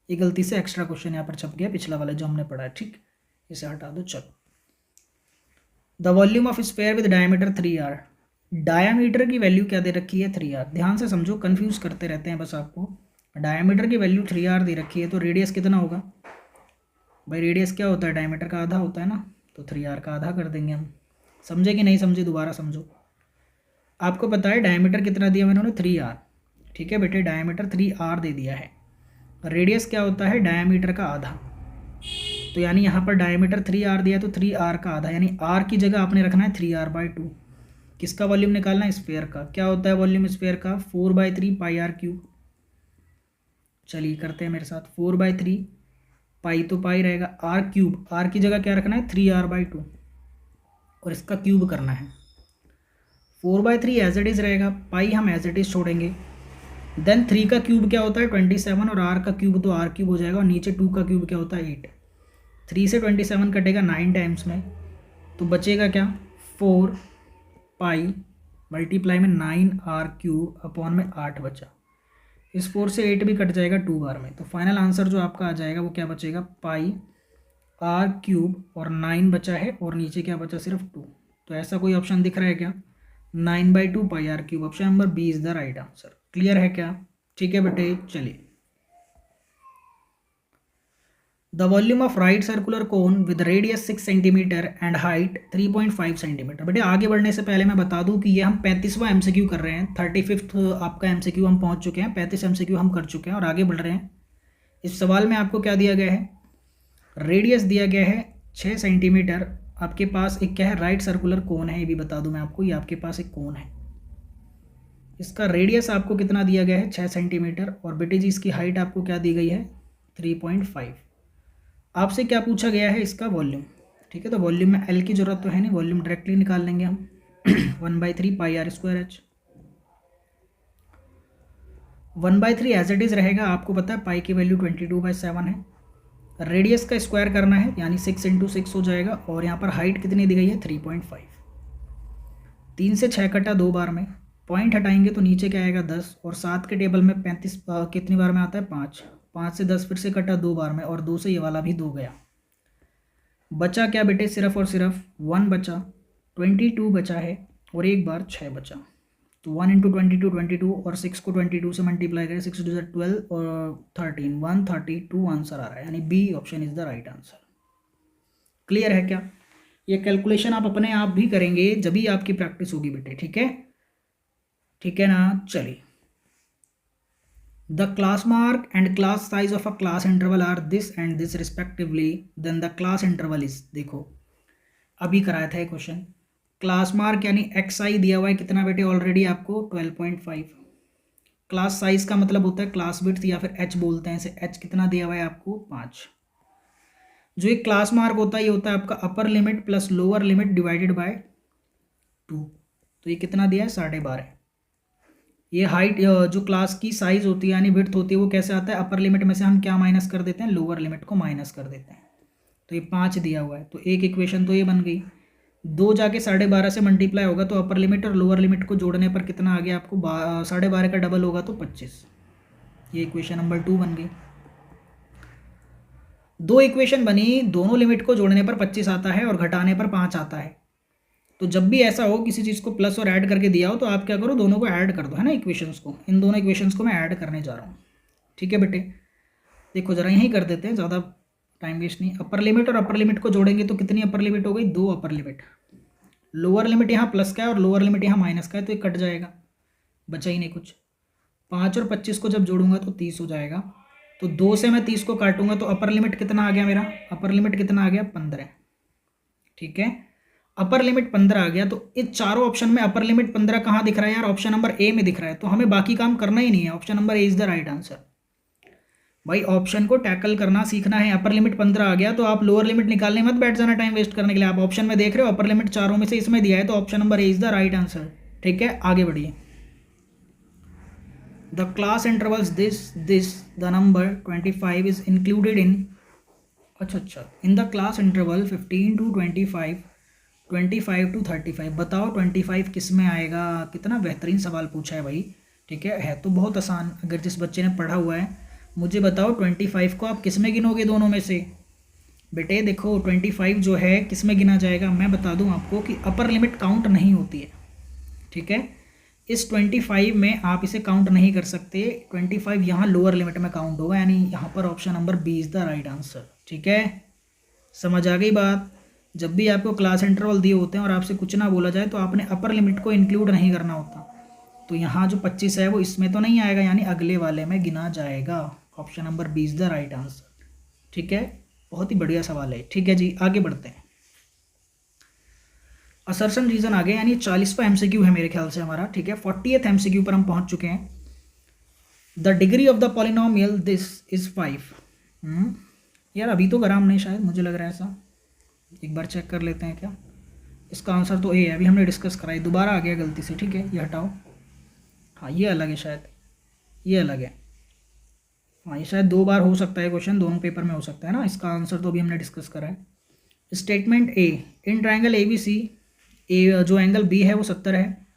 ये गलती से एक्स्ट्रा क्वेश्चन यहाँ पर छप गया, पिछला वाला जो हमने पढ़ा है। ठीक, इसे हटा दो। चलो, the volume of sphere with diameter 3r। Diameter की वैल्यू क्या दे रखी है? 3r। ध्यान से समझो, कंफ्यूज करते रहते हैं बस आपको। डायमीटर की वैल्यू 3r दे रखी है, तो रेडियस कितना होगा भाई? रेडियस क्या होता है? डायमीटर का आधा होता है ना, तो 3r का आधा कर देंगे हम। समझे कि नहीं समझे? दोबारा समझो। आपको पता है डायमीटर कितना दिया मैंने? 3r। ठीक है बेटे, डायमीटर 3r दे दिया है। रेडियस क्या होता है? डायमीटर का आधा। तो यानी यहाँ पर डायमीटर 3r दिया, तो 3r का आधा, यानी r की जगह आपने रखना है 3r/2। किसका वॉल्यूम निकालना है? स्फेयर का। क्या होता है वॉल्यूम स्फेयर का? 4/3 πr3। चलिए करते हैं मेरे साथ। 4/3 पाई तो पाई रहेगा, r3, r की जगह क्या रखना है? 3r/2, और इसका क्यूब करना है। 4/3 एज इट इज़ रहेगा, पाई हम एज इट इज़ छोड़ेंगे। देन 3 का क्यूब क्या होता है? 27, और r का क्यूब तो r³ हो जाएगा, और नीचे 2 का क्यूब क्या होता है? 8। 3 से 27 कटेगा 9 टाइम्स में, तो बचेगा क्या? 4 पाई मल्टीप्लाई में 9r³ अपॉन में 8 बचा। इस 4 से 8 भी कट जाएगा 2 बार में, तो फाइनल आंसर जो आपका आ जाएगा वो क्या बचेगा? पाई आर क्यूब और 9 बचा है और नीचे क्या बचा, सिर्फ 2। तो ऐसा कोई ऑप्शन दिख रहा है क्या? 9/2 pi r cube, option number B is the right answer. Clear है क्या? ठीक है बेटे, चलिए। The volume of right circular cone with radius 6 centimetre and height 3.5 centimetre. बेटे आगे बढ़ने से पहले मैं बता दूं कि ये हम 35वां एमसीक्यू कर रहे हैं। 35th आपका एमसीक्यू हम पहुंच चुके हैं, 35 एमसीक्यू हम कर चुके हैं और आगे बढ़ रहे हैं। इस सवाल में आपको क्या दिया गया है? रेडियस दिया गया है 6 सेंटीमीटर। आपके पास एक क्या है, राइट सर्कुलर कोन है। ये भी बता दूं मैं आपको, ये आपके पास एक कोन है। इसका रेडियस आपको कितना दिया गया है? 6 सेंटीमीटर। और बेटे जी इसकी हाइट आपको क्या दी गई है? 3.5। आपसे क्या पूछा गया है? इसका वॉल्यूम। ठीक है, तो वॉल्यूम में एल की जरूरत तो है नहीं, वॉल्यूम डायरेक्टली निकाल लेंगे हम। 1/3 pi r square h. 1/3 as it is रहेगा। आपको पता है पाई की वैल्यू 22/7 है। रेडियस का स्क्वायर करना है, यानी 6 × 6 हो जाएगा। और यहाँ पर हाइट कितनी दी गई है? 3.5। 3 से 6 कटा 2 बार में, पॉइंट हटाएंगे तो नीचे क्या आएगा? 10। और 7 के टेबल में 35 कितनी बार में आता है? 5। 5 से 10 फिर से कटा 2 बार में, और 2 से ये वाला भी 2 गया। बचा क्या बेटे? सिर्फ और सिर्फ 1 बचा। 22 बचा है और एक बार 6 बचा। तो 1 × 22 22, और 6 को 22 से मल्टीप्लाई करें, 6 × 2 = 12 और 13 132 आंसर आ रहा है, यानी B option is the right answer. Clear है क्या? ये कैलकुलेशन आप अपने आप भी करेंगे जब भी आपकी प्रैक्टिस होगी बेटे। ठीक है, ठीक है ना? चलिए। The class mark and class size of a class interval are this and this respectively, then the class interval is, देखो अभी कराया था ये क्वेश्चन। क्लास मार्क यानी xi दिया हुआ है कितना बेटे? ऑलरेडी आपको 12.5। क्लास साइज का मतलब होता है क्लास विड्थ, या फिर h बोलते हैं इसे। h कितना दिया हुआ है आपको? 5। जो एक क्लास मार्क होता है ये होता है आपका upper limit plus lower limit divided by 2। तो ये कितना दिया है? 12.5। ये हाइट जो क्लास की साइज होती है यानी विड्थ होती है, वो कैसे आता है? अपर लिमिट में से हम क्या माइनस कर देते हैं? लोअर लिमिट को माइनस कर देते हैं। तो ये 5 दिया हुआ है, तो एक इक्वेशन तो ये बन गई। 2 जाके 12.5 से मल्टीप्लाई होगा तो अपर लिमिट और लोअर लिमिट को जोड़ने पर कितना आ गया आपको? 12.5 का डबल होगा तो 25। ये इक्वेशन नंबर 2 बन गई। 2 इक्वेशन बनी, दोनों लिमिट को जोड़ने पर 25 आता है और घटाने पर 5 आता है। तो जब भी ऐसा हो किसी चीज़ को प्लस और ऐड करके दिया हो तो आप क्या करो? दोनों को ऐड कर दो, है ना, इक्वेशंस को। इन दोनों इक्वेशंस को मैं ऐड करने जा रहा हूँ। ठीक है बेटे, देखो जरा यहीं कर देते हैं, ज़्यादा टाइम वेस्ट नहीं। अपर लिमिट और अपर लिमिट को जोड़ेंगे तो कितनी अपर लिमिट हो गई? 2 अपर लिमिट। लोअर लिमिट यहाँ प्लस का है और लोअर लिमिट यहाँ माइनस का है, तो ये कट जाएगा, बचा ही नहीं कुछ। 5 और 25 को जब जोड़ूंगा तो 30 हो जाएगा। तो 2 से मैं 30 को काटूंगा तो अपर लिमिट कितना आ गया मेरा? अपर लिमिट कितना आ गया? 15। ठीक है, अपर लिमिट 15 आ गया। तो इस चारों ऑप्शन में अपर लिमिट 15 कहाँ दिख रहा है यार? ऑप्शन नंबर ए में दिख रहा है। तो हमें बाकी काम करना ही नहीं है, option number A is the right answer. भाई ऑप्शन को टैकल करना सीखना है। अपर लिमिट 15 आ गया तो आप लोअर लिमिट निकालने मत बैठ जाना टाइम वेस्ट करने के लिए। आप ऑप्शन में देख रहे हो अपर लिमिट चारों में से इसमें दिया है, तो option number A is the right answer. ठीक है, आगे बढ़िए। The class intervals this the number 25 is included in, अच्छा, in the class interval 15 to 25, 25 to 35। बताओ 25 किस में आएगा? कितना बेहतरीन सवाल पूछा है भाई। ठीक है तो बहुत आसान। अगर जिस बच्चे ने पढ़ा हुआ है, मुझे बताओ 25 को आप किस में गिनोगे दोनों में से? बेटे देखो 25 जो है किस में गिना जाएगा? मैं बता दूं आपको कि अपर लिमिट काउंट नहीं होती है। ठीक है, इस 25 में आप इसे काउंट नहीं कर सकते। 25 यहाँ लोअर लिमिट में काउंट होगा, यानी यहाँ पर option number B is the right answer. ठीक है, समझ आ गई बात? जब भी आपको क्लास इंटरवल दिए होते हैं और आपसे कुछ ना बोला जाए तो आपने अपर लिमिट को इंक्लूड नहीं करना होता। तो यहाँ जो 25 है वो इसमें तो नहीं आएगा, यानी अगले वाले में गिना जाएगा। Option number B is the right answer. ठीक है, बहुत ही बढ़िया सवाल है। ठीक है जी, आगे बढ़ते हैं। असर्शन रीजन आ गया, यानी 40वां एमसीक्यू है मेरे ख्याल से हमारा। ठीक है, 40th एमसीक्यू पर हम पहुंच चुके हैं। The degree of the polynomial this is 5। यार अभी तो करा हमने शायद, मुझे लग रहा है ऐसा। एक बार चेक कर लेते हैं क्या। इसका आंसर तो ए है, अभी हमने डिस्कस कराई, दोबारा आ गया गलती से। ठीक है, ये हटाओ। हाँ ये अलग है शायद, ये अलग है। हाँ ये शायद 2 बार हो सकता है क्वेश्चन, दोनों पेपर में हो सकता है ना। इसका आंसर तो अभी हमने डिस्कस करा है। Statement A, in triangle A B C, A जो एंगल बी है वो 70 है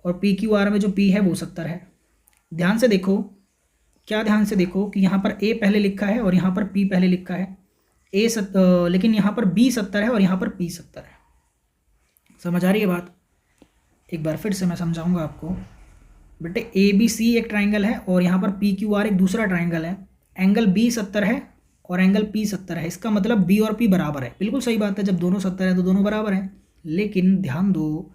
और पी क्यू आर में जो पी है वो 70 है। ध्यान से देखो, क्या ध्यान से देखो कि यहाँ पर ए पहले लिखा है और यहाँ पर पी पहले लिखा है। लेकिन यहाँ पर B 70 है और यहाँ पर P 70 है। समझ आ रही है बात? एक बार फिर से मैं समझाऊंगा आपको। बेटे ABC एक ट्राइंगल है और यहाँ पर PQR एक दूसरा ट्राइंगल है। एंगल B 70 है और एंगल P 70 है। इसका मतलब B और P बराबर है। बिल्कुल सही बात है, जब दोनों 70 है तो दोनों बराबर हैं। लेकिन ध्यान दो,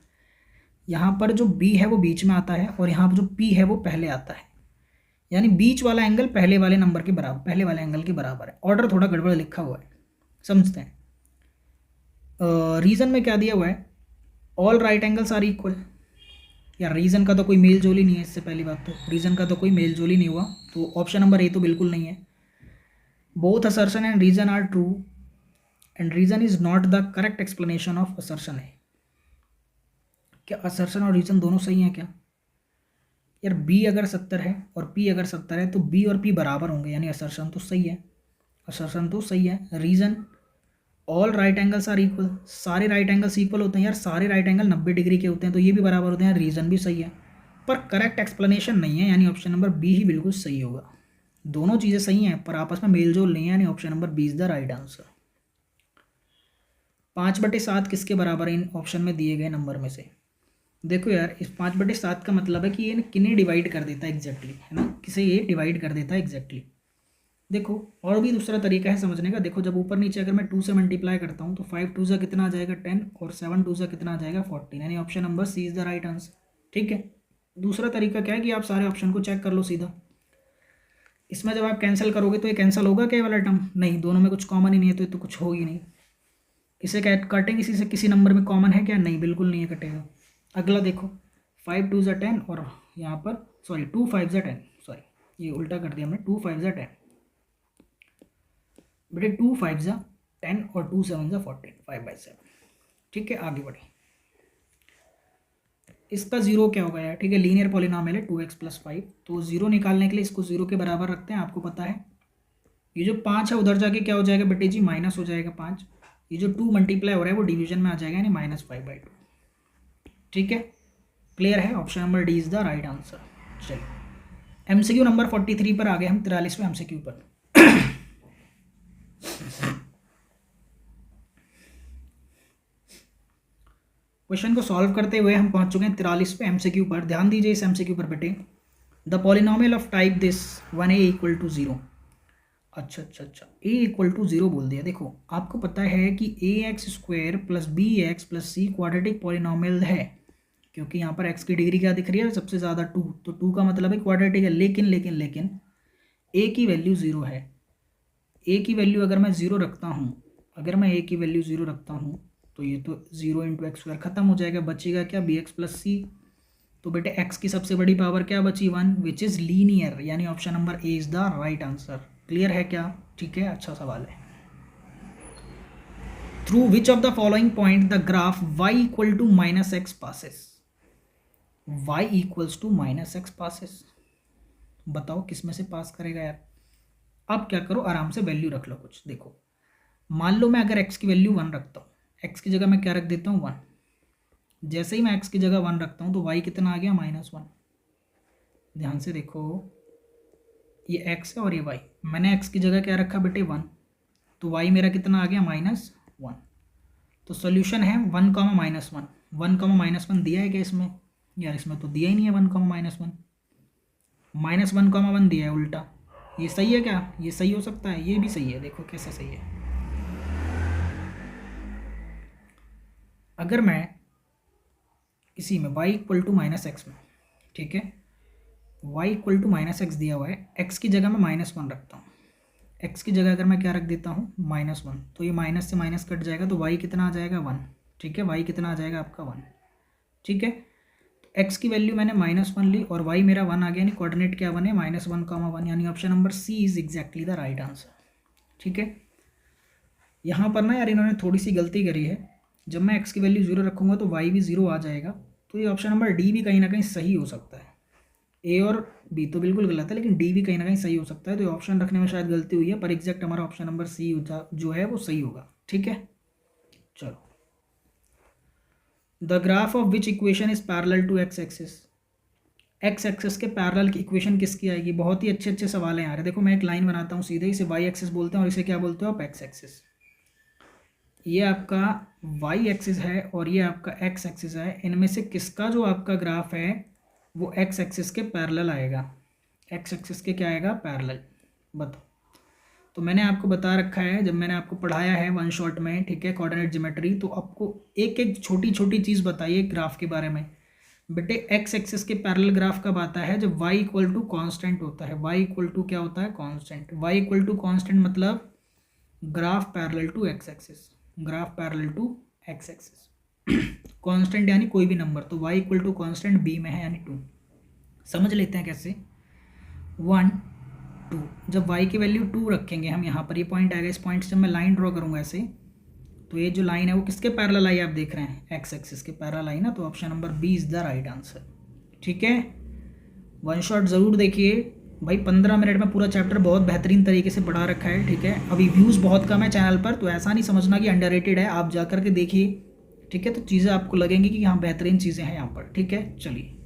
यहाँ पर जो B है वो बीच में आता है और यहाँ पर जो P है वो पहले आता है। यानी बीच वाला एंगल पहले वाले नंबर के बराबर, पहले वाले एंगल के बराबर है। ऑर्डर थोड़ा गड़बड़ लिखा हुआ है, समझते हैं। रीजन में क्या दिया हुआ है? All right angles are equal. यार रीजन का तो कोई मेल जोल ही नहीं है, इससे पहली बात तो रीजन का तो कोई मेल जोल ही नहीं हुआ, तो ऑप्शन नंबर ए तो बिल्कुल नहीं है। Both assertion and reason are true and reason is not the correct explanation of assertion है। क्या असर्शन और रीजन दोनों सही हैं क्या? यार B अगर 70 है और P अगर 70 है तो B और P बराबर होंगे, यानी असर्शन तो सही है। असर्शन तो सही है। Reason all right angles are equal, सारे राइट एंगल्स इक्वल होते हैं। यार सारे राइट एंगल 90 डिग्री के होते हैं, तो ये भी बराबर होते हैं। रीजन भी सही है, पर करेक्ट एक्सप्लेनेशन नहीं है, यानी ऑप्शन नंबर B ही बिल्कुल सही होगा। दोनों चीज़ें सही हैं पर आपस में मेल जोल नहीं है, यानी option number B is the right answer. 5/7 किसके बराबर है इन ऑप्शन में दिए गए नंबर में से? देखो यार, इस 5/7 का मतलब है कि ये किन्हें डिवाइड कर देता है एग्जैक्टली, है ना, किसे ये डिवाइड कर देता है एग्जैक्टली। देखो और भी दूसरा तरीका है समझने का। देखो जब ऊपर नीचे अगर मैं 2 से मल्टीप्लाई करता हूँ तो 5 2 से कितना आ जाएगा 10 और 7 2 से कितना आ जाएगा 14, यानी option number C is the right answer. ठीक है। दूसरा तरीका क्या है कि आप सारे ऑप्शन को चेक कर लो सीधा। इसमें जब आप कैंसिल करोगे तो ये कैंसिल होगा क्या वाला टर्म? नहीं, दोनों में कुछ कॉमन ही नहीं है, तो ये तो कुछ हो ही नहीं। इसे काटेंगे इसी से, किसी नंबर में कॉमन है क्या? नहीं, बिल्कुल नहीं है, कटेगा। अगला देखो 5 2 10 और यहाँ पर 2 5 10, सॉरी ये उल्टा कर दिया हमने, 2 5 10 बेटे, 2 5 10 और 2 7 14, 5/7। ठीक है, आगे बढ़े। इसका जीरो क्या होगा यार? ठीक है, लीनियर पॉलिनॉमियल है 2x + 5, तो जीरो निकालने के लिए इसको जीरो के बराबर रखते हैं। आपको पता है ये जो 5 है उधर जाके क्या हो जाएगा बेटे जी? माइनस हो जाएगा 5। ये जो 2 मल्टीप्लाई हो रहा है वो डिवीजन में आ जाएगा, यानी -5/2। ठीक है, क्लियर है? Option number D is the right answer. चलिए MCQ नंबर 43 पर आ गए हम, 43वें MCQ पर। क्वेश्चन को सॉल्व करते हुए हम पहुंच चुके हैं 43वें MCQ पर। ध्यान दीजिए इस MCQ पर बेटे। The polynomial of type this 1a = 0। अच्छा, a = 0 बोल दिया। देखो आपको पता है कि ax² + bx + c quadratic polynomial है, क्योंकि यहाँ पर x की डिग्री क्या दिख रही है? सबसे ज़्यादा 2, तो 2 का मतलब है क्वाड्रेटिक है। लेकिन a की वैल्यू 0 है। a की वैल्यू अगर मैं 0 रखता हूँ, तो ये तो 0 × x² खत्म हो जाएगा। बचेगा क्या? bx + c। तो बेटे x की सबसे बड़ी पावर क्या बची? 1, विच इज़ लीनियर, यानी option number A is the right answer. Clear है क्या? ठीक है, अच्छा सवाल है। Through which of the following point the graph y = -x passes? y = -x passes, बताओ किस में से पास करेगा यार? अब क्या करो, आराम से वैल्यू रख लो कुछ। देखो मान लो मैं अगर x की वैल्यू 1 रखता हूँ, x की जगह मैं क्या रख देता हूँ? 1। जैसे ही मैं x की जगह 1 रखता हूँ तो y कितना आ गया? -1। ध्यान से देखो, ये x है और ये y। मैंने x की जगह क्या रखा बेटे? 1, तो y मेरा कितना आ गया? -1। तो सोल्यूशन है 1, -1। 1, -1 दिया है क्या इसमें? यार इसमें तो दिया ही नहीं है 1, -1। -1, 1 दिया है उल्टा। ये सही है क्या? ये सही हो सकता है? ये भी सही है। देखो कैसे सही है। अगर मैं इसी में y = -x में, ठीक है, y = -x दिया हुआ है, x की जगह मैं -1 रखता हूँ। x की जगह अगर मैं क्या रख देता हूँ? -1, तो ये माइनस से माइनस कट जाएगा, तो y कितना आ जाएगा? 1। ठीक है, y कितना आ जाएगा आपका? 1। ठीक है, तो x की वैल्यू मैंने -1 ली और y मेरा 1 आ गया, यानी कोऑर्डिनेट क्या बने? -1, 1, यानी option number C is exactly the right answer. ठीक है, यहाँ पर ना यार इन्होंने थोड़ी सी गलती करी है। जब मैं x की वैल्यू 0 रखूँगा तो y भी 0 आ जाएगा, तो ये ऑप्शन नंबर डी भी कहीं ना कहीं सही हो सकता है। ए और बी तो बिल्कुल गलत है, लेकिन डी भी कहीं ना कहीं सही हो सकता है। तो ये ऑप्शन रखने में शायद गलती हुई है, पर एग्जैक्ट हमारा ऑप्शन नंबर सी जो है वो सही होगा। ठीक है, चलो। The graph of which equation is parallel to x axis? X axis के पैरेलल की इक्वेशन किसकी आएगी? बहुत ही अच्छे अच्छे सवाल हैं यार। देखो मैं एक लाइन बनाता हूँ सीधे, इसे वाई एक्सिस बोलते हैं और इसे क्या बोलते हो आप? X axis. ये आपका वाई एक्सिस है और ये आपका एक्स एक्सिस है। इनमें से किसका जो आपका ग्राफ है वो एक्स एक्सिस के पैरेलल आएगा? एक्स एक्सिस के क्या आएगा? पैरेलल। बताओ। तो मैंने आपको बता रखा है, जब मैंने आपको पढ़ाया है वन शॉट में, ठीक है, कोऑर्डिनेट ज्योमेट्री, तो आपको एक एक छोटी छोटी चीज़ बताइए ग्राफ के बारे में। बेटे एक्स एक्सिस के पैरेलल ग्राफ कब आता है? जब y इक्वल टू कॉन्स्टेंट होता है। y इक्वल टू क्या होता है? Constant. y equal to constant मतलब graph parallel to X axis. Graph parallel to X axis. Constant यानी कोई भी नंबर, तो y equal to constant b में है यानी 2। समझ लेते हैं कैसे। 1 2, जब y की वैल्यू 2 रखेंगे हम यहाँ पर, ये पॉइंट आएगा, इस पॉइंट से जब मैं लाइन ड्रॉ करूँगा ऐसे, तो ये जो लाइन है वो किसके पैरेलल आई? आप देख रहे हैं एक्स एक्सिस के पैरेलल आई ना, तो option number B is the right answer. ठीक है, वन शॉट ज़रूर देखिए भाई। 15 मिनट में पूरा चैप्टर बहुत बेहतरीन तरीके से पढ़ा रखा है। ठीक है, अभी व्यूज़ बहुत कम है चैनल पर, तो ऐसा नहीं समझना कि अंडररेटेड है, आप जा कर के देखिए। ठीक है, तो चीज़ें आपको लगेंगी कि यहाँ बेहतरीन चीज़ें हैं यहाँ पर। ठीक है, चलिए।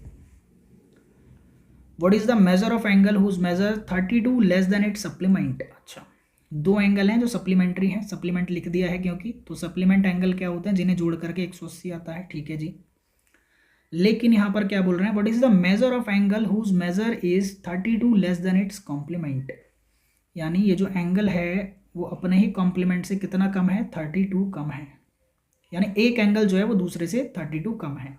What is the measure of angle whose measure 32 less than it supplement? अच्छा, दो एंगल हैं जो सप्लीमेंट्री हैं, सप्लीमेंट लिख दिया है क्योंकि, तो सप्लीमेंट एंगल क्या होते हैं? जिन्हें जोड़ करके 180 आता है। ठीक है जी, लेकिन यहाँ पर क्या बोल रहे हैं? What is the measure of angle whose measure is 32 less than its complement? यानी ये जो एंगल है वो अपने ही कॉम्प्लीमेंट से कितना कम है? 32 कम है। यानी एक एंगल जो है वो दूसरे से 32 कम है।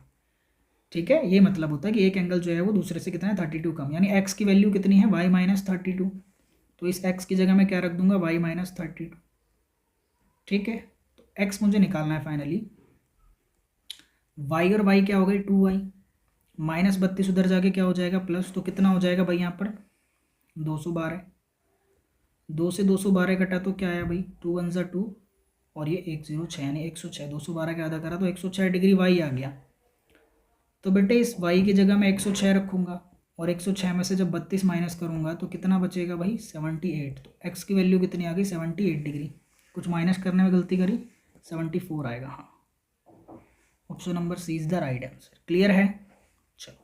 ठीक है, ये मतलब होता है कि एक एंगल जो है वो दूसरे से कितना है? 32 कम। यानी एक्स की वैल्यू कितनी है? y minus 32। तो इस x की जगह मैं क्या रख दूंगा? y minus 32। ठीक है, तो x मुझे निकालना है फाइनली। y और y क्या हो गई? 2y माइनस 32 उधर जाके क्या हो जाएगा? प्लस। तो कितना हो जाएगा भाई यहाँ पर? 212। 2 से 212 कटा तो क्या आया भाई? 2 1 2 और ये 106 यानी 106। 212 का आधा करा तो 106 डिग्री y आ गया। तो बेटे इस y की जगह मैं 106 रखूँगा और 106 में से जब 32 माइनस करूँगा तो कितना बचेगा भाई? 78। तो x की वैल्यू कितनी आ गई? 78 डिग्री। कुछ माइनस करने में गलती करी, 74 आएगा। हाँ, option number C is the right answer. Clear है? चलो,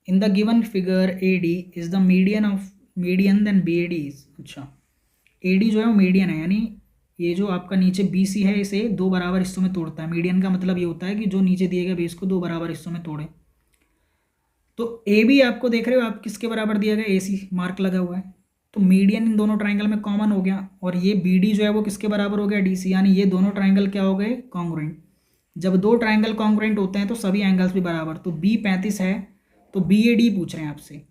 in the given figure AD is the median of median then BAD is. अच्छा, AD जो है वो मीडियन है, यानी ये जो आपका नीचे BC है इसे दो बराबर हिस्सों में तोड़ता है। मीडियन का मतलब ये होता है कि जो नीचे दिए गए बेस को दो बराबर हिस्सों में तोड़े। तो AB आपको देख रहे हो आप किसके बराबर दिया गया? AC मार्क लगा हुआ है, तो मीडियन इन दोनों ट्राइंगल में कॉमन हो गया। और ये BD जो है वो किसके बराबर हो गया? DC। यानी ये दोनों ट्राइंगल क्या हो गए? कॉन्ग्रुएंट। जब दो ट्राइंगल कॉन्ग्रुएंट होते हैं तो सभी एंगल्स भी बराबर। तो B 35 है तो BAD पूछ रहे हैं आपसे।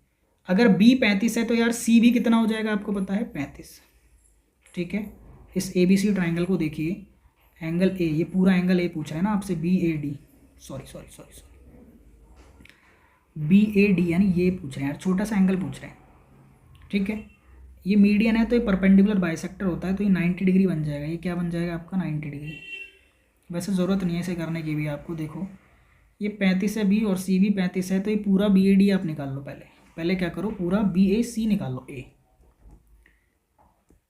अगर B 35 है तो यार C भी कितना हो जाएगा? आपको पता है 35। ठीक है, इस ABC ट्राइंगल को देखिए, एंगल A, ये पूरा एंगल A पूछ रहे हैं ना आपसे, BAD, सॉरी BAD यानी ये पूछ रहे हैं यार, छोटा सा एंगल पूछ रहे हैं। ठीक है, ये मीडियन है तो ये परपेंडिकुलर बाइसेक्टर होता है, तो ये 90 डिग्री बन जाएगा। ये क्या बन जाएगा आपका? 90 डिग्री। वैसे ज़रूरत नहीं है इसे करने की भी, आपको देखो ये 35 है B और C भी 35 है, तो ये पूरा BAD आप निकाल लो। पहले क्या करो? पूरा BAC निकाल लो।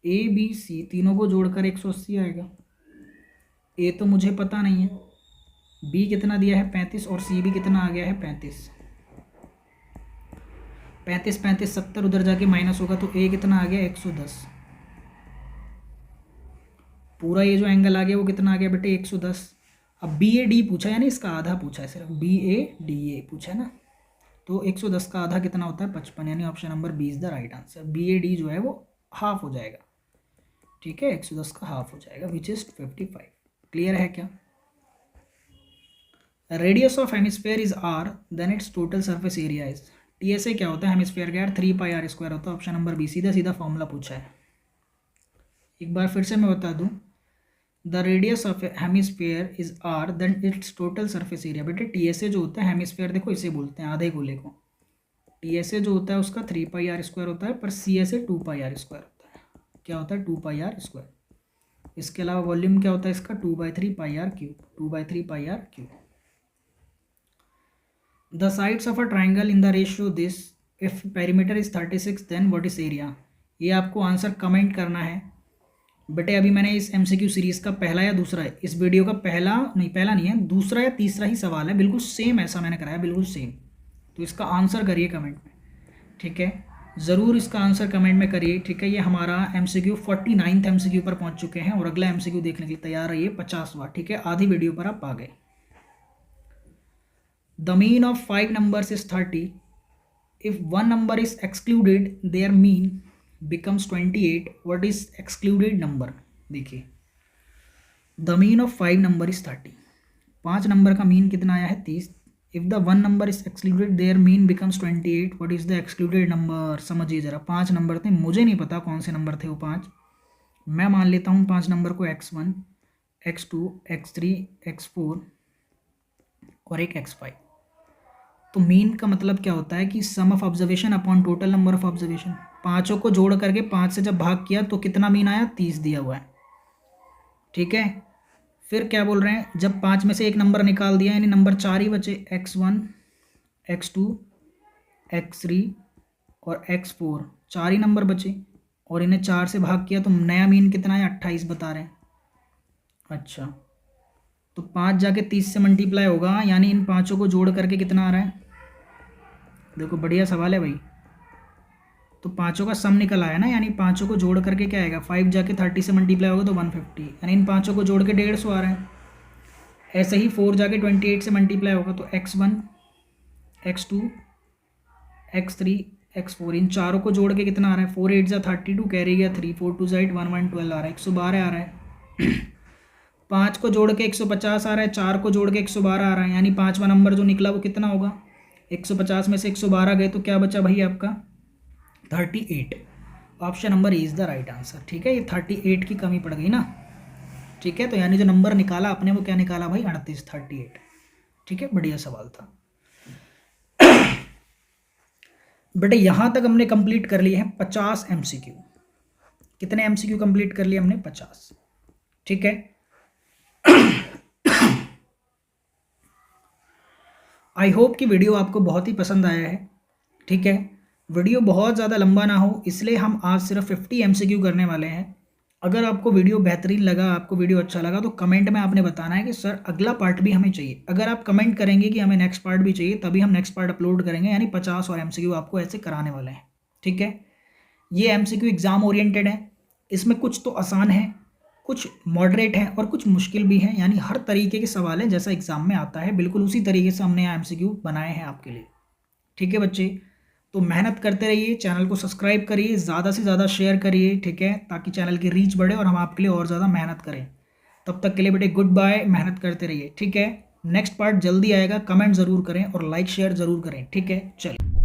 ABC तीनों को जोड़कर 180 आएगा। A तो मुझे पता नहीं है, B कितना दिया है? 35 और C भी कितना आ गया है? 35। 35 35 70 उधर जाके माइनस होगा तो A कितना आ गया? 110। पूरा ये जो एंगल आ गया वो कितना आ गया बेटे? 110। अब BAD पूछा यानी इसका आधा पूछा है, सिर्फ BADA पूछा है ना, तो 110 का आधा कितना होता है? 55। यानी option number B is the right answer. BAD जो है वो हाफ हो जाएगा। ठीक है, 110 का हाफ हो जाएगा, विच इज 55। क्लियर है क्या? Radius of hemisphere is R, then its total surface area is. TSA क्या होता है हेमिस्फेयर का? यार 3πr² होता है। ऑप्शन नंबर बी, सीधा सीधा फॉर्मूला पूछा है। एक बार फिर से मैं बता दूं, the radius of hemisphere is R, then its total surface area. बेटे TSA जो होता है हेमिस्फेयर, देखो इसे बोलते हैं आधे गोले को। TSA जो होता है उसका 3πr² होता है, पर CSA 2πr² होता है। क्या होता है? 2πr²। इसके अलावा वॉल्यूम क्या होता है इसका? 2/3πr³। 2/3πr³। The sides of a triangle in the ratio this, if perimeter is 36 then what is area? ये आपको आंसर कमेंट करना है। बेटे अभी मैंने इस MCQ सीरीज़ का पहला या दूसरा है, इस वीडियो का पहला नहीं है, दूसरा या तीसरा ही सवाल है, बिल्कुल सेम ऐसा मैंने कराया, बिल्कुल सेम। तो इसका आंसर करिए कमेंट में, ठीक है, ज़रूर इसका आंसर कमेंट में करिए, ठीक है। ये हमारा MCQ 49th MCQ पर पहुंच चुके हैं और अगला MCQ देखने के लिए तैयार रहिए 50वां, ठीक है। आधी वीडियो पर आप आ गए। The mean of 5 numbers is 30। If one number is excluded their mean becomes 28। What is excluded number? देखिए, the mean of 5 number is 30। 5 number का मीन कितना आया है? 30। If the one number is excluded their mean becomes 28। What is the excluded number? समझिए जरा। 5 number थे, मुझे नहीं पता कौन से नंबर थे वो 5। मैं मान लेता हूँ 5 नंबर को x1, x2, x3, x4 और एक x5। तो मीन का मतलब क्या होता है कि sum of observation upon total number of observation. पाँचों को जोड़ करके 5 से जब भाग किया तो कितना मीन आया? 30 दिया हुआ है, ठीक है। फिर क्या बोल रहे हैं? जब 5 में से एक नंबर निकाल दिया यानी नंबर 4 ही बचे, x1, x2, x3 और x4, 4 ही नंबर बचे और इन्हें 4 से भाग किया तो नया मीन कितना है? 28 बता रहे हैं। अच्छा, तो 5 जाके 30 से मल्टीप्लाई होगा, यानी इन पाँचों को जोड़ करके कितना आ रहा है? देखो बढ़िया सवाल है भाई। तो पाँचों का सम निकल आया ना, यानी पाँचों को जोड़ करके क्या आएगा? 5 जाके 30 से मल्टीप्लाई होगा तो 150, यानी इन पाँचों को जोड़ के 150 आ रहा है। ऐसे ही 4 जाके 28 से मल्टीप्लाई होगा तो x1, x2, x3, x4, इन चारों को जोड़ के कितना आ रहा है? 4 8 जा 32, कैरी गया 3, 4 2 8 1 1 12 आ रहा है, 112 आ रहा है। 5 को जोड़ के 150 आ रहा है, 4 को जोड़ के 112 आ रहा है, यानी 5वां नंबर जो निकला वो कितना होगा? 150 में से 112 गए तो क्या बचा भाई आपका? 38। Option number is the right answer, ठीक है। ये 38 की कमी पड़ गई ना, ठीक है। तो यानी जो नंबर निकाला अपने वो क्या निकाला भाई? 38, 38, ठीक है। बढ़िया सवाल था बेटे। यहां तक हमने कंप्लीट कर लिए हैं 50 MCQ। कितने MCQ कंप्लीट कर लिए हमने? 50, ठीक है। आई होप कि वीडियो आपको बहुत ही पसंद आया है, ठीक है। वीडियो बहुत ज़्यादा लंबा ना हो इसलिए हम आज सिर्फ 50 MCQ करने वाले हैं। अगर आपको वीडियो बेहतरीन लगा, आपको वीडियो अच्छा लगा तो कमेंट में आपने बताना है कि सर अगला पार्ट भी हमें चाहिए। अगर आप कमेंट करेंगे कि हमें नेक्स्ट पार्ट भी चाहिए तभी हम नेक्स्ट पार्ट अपलोड करेंगे, यानी 50 और MCQ आपको ऐसे कराने वाले हैं, ठीक है। ये MCQ एग्ज़ाम ओरिएंटेड है, इसमें कुछ तो आसान है, कुछ मॉडरेट हैं और कुछ मुश्किल भी हैं, यानी हर तरीके के सवाल हैं जैसा एग्ज़ाम में आता है बिल्कुल उसी तरीके से हमने यहाँ MCQ बनाए हैं आपके लिए, ठीक है बच्चे। तो मेहनत करते रहिए, चैनल को सब्सक्राइब करिए, ज़्यादा से ज़्यादा शेयर करिए, ठीक है, ताकि चैनल की रीच बढ़े और हम आपके लिए और ज़्यादा मेहनत करें। तब तक के लिए बेटे गुड बाय, मेहनत करते रहिए, ठीक है। नेक्स्ट पार्ट जल्दी आएगा, कमेंट ज़रूर करें और लाइक शेयर ज़रूर करें, ठीक है। चलिए।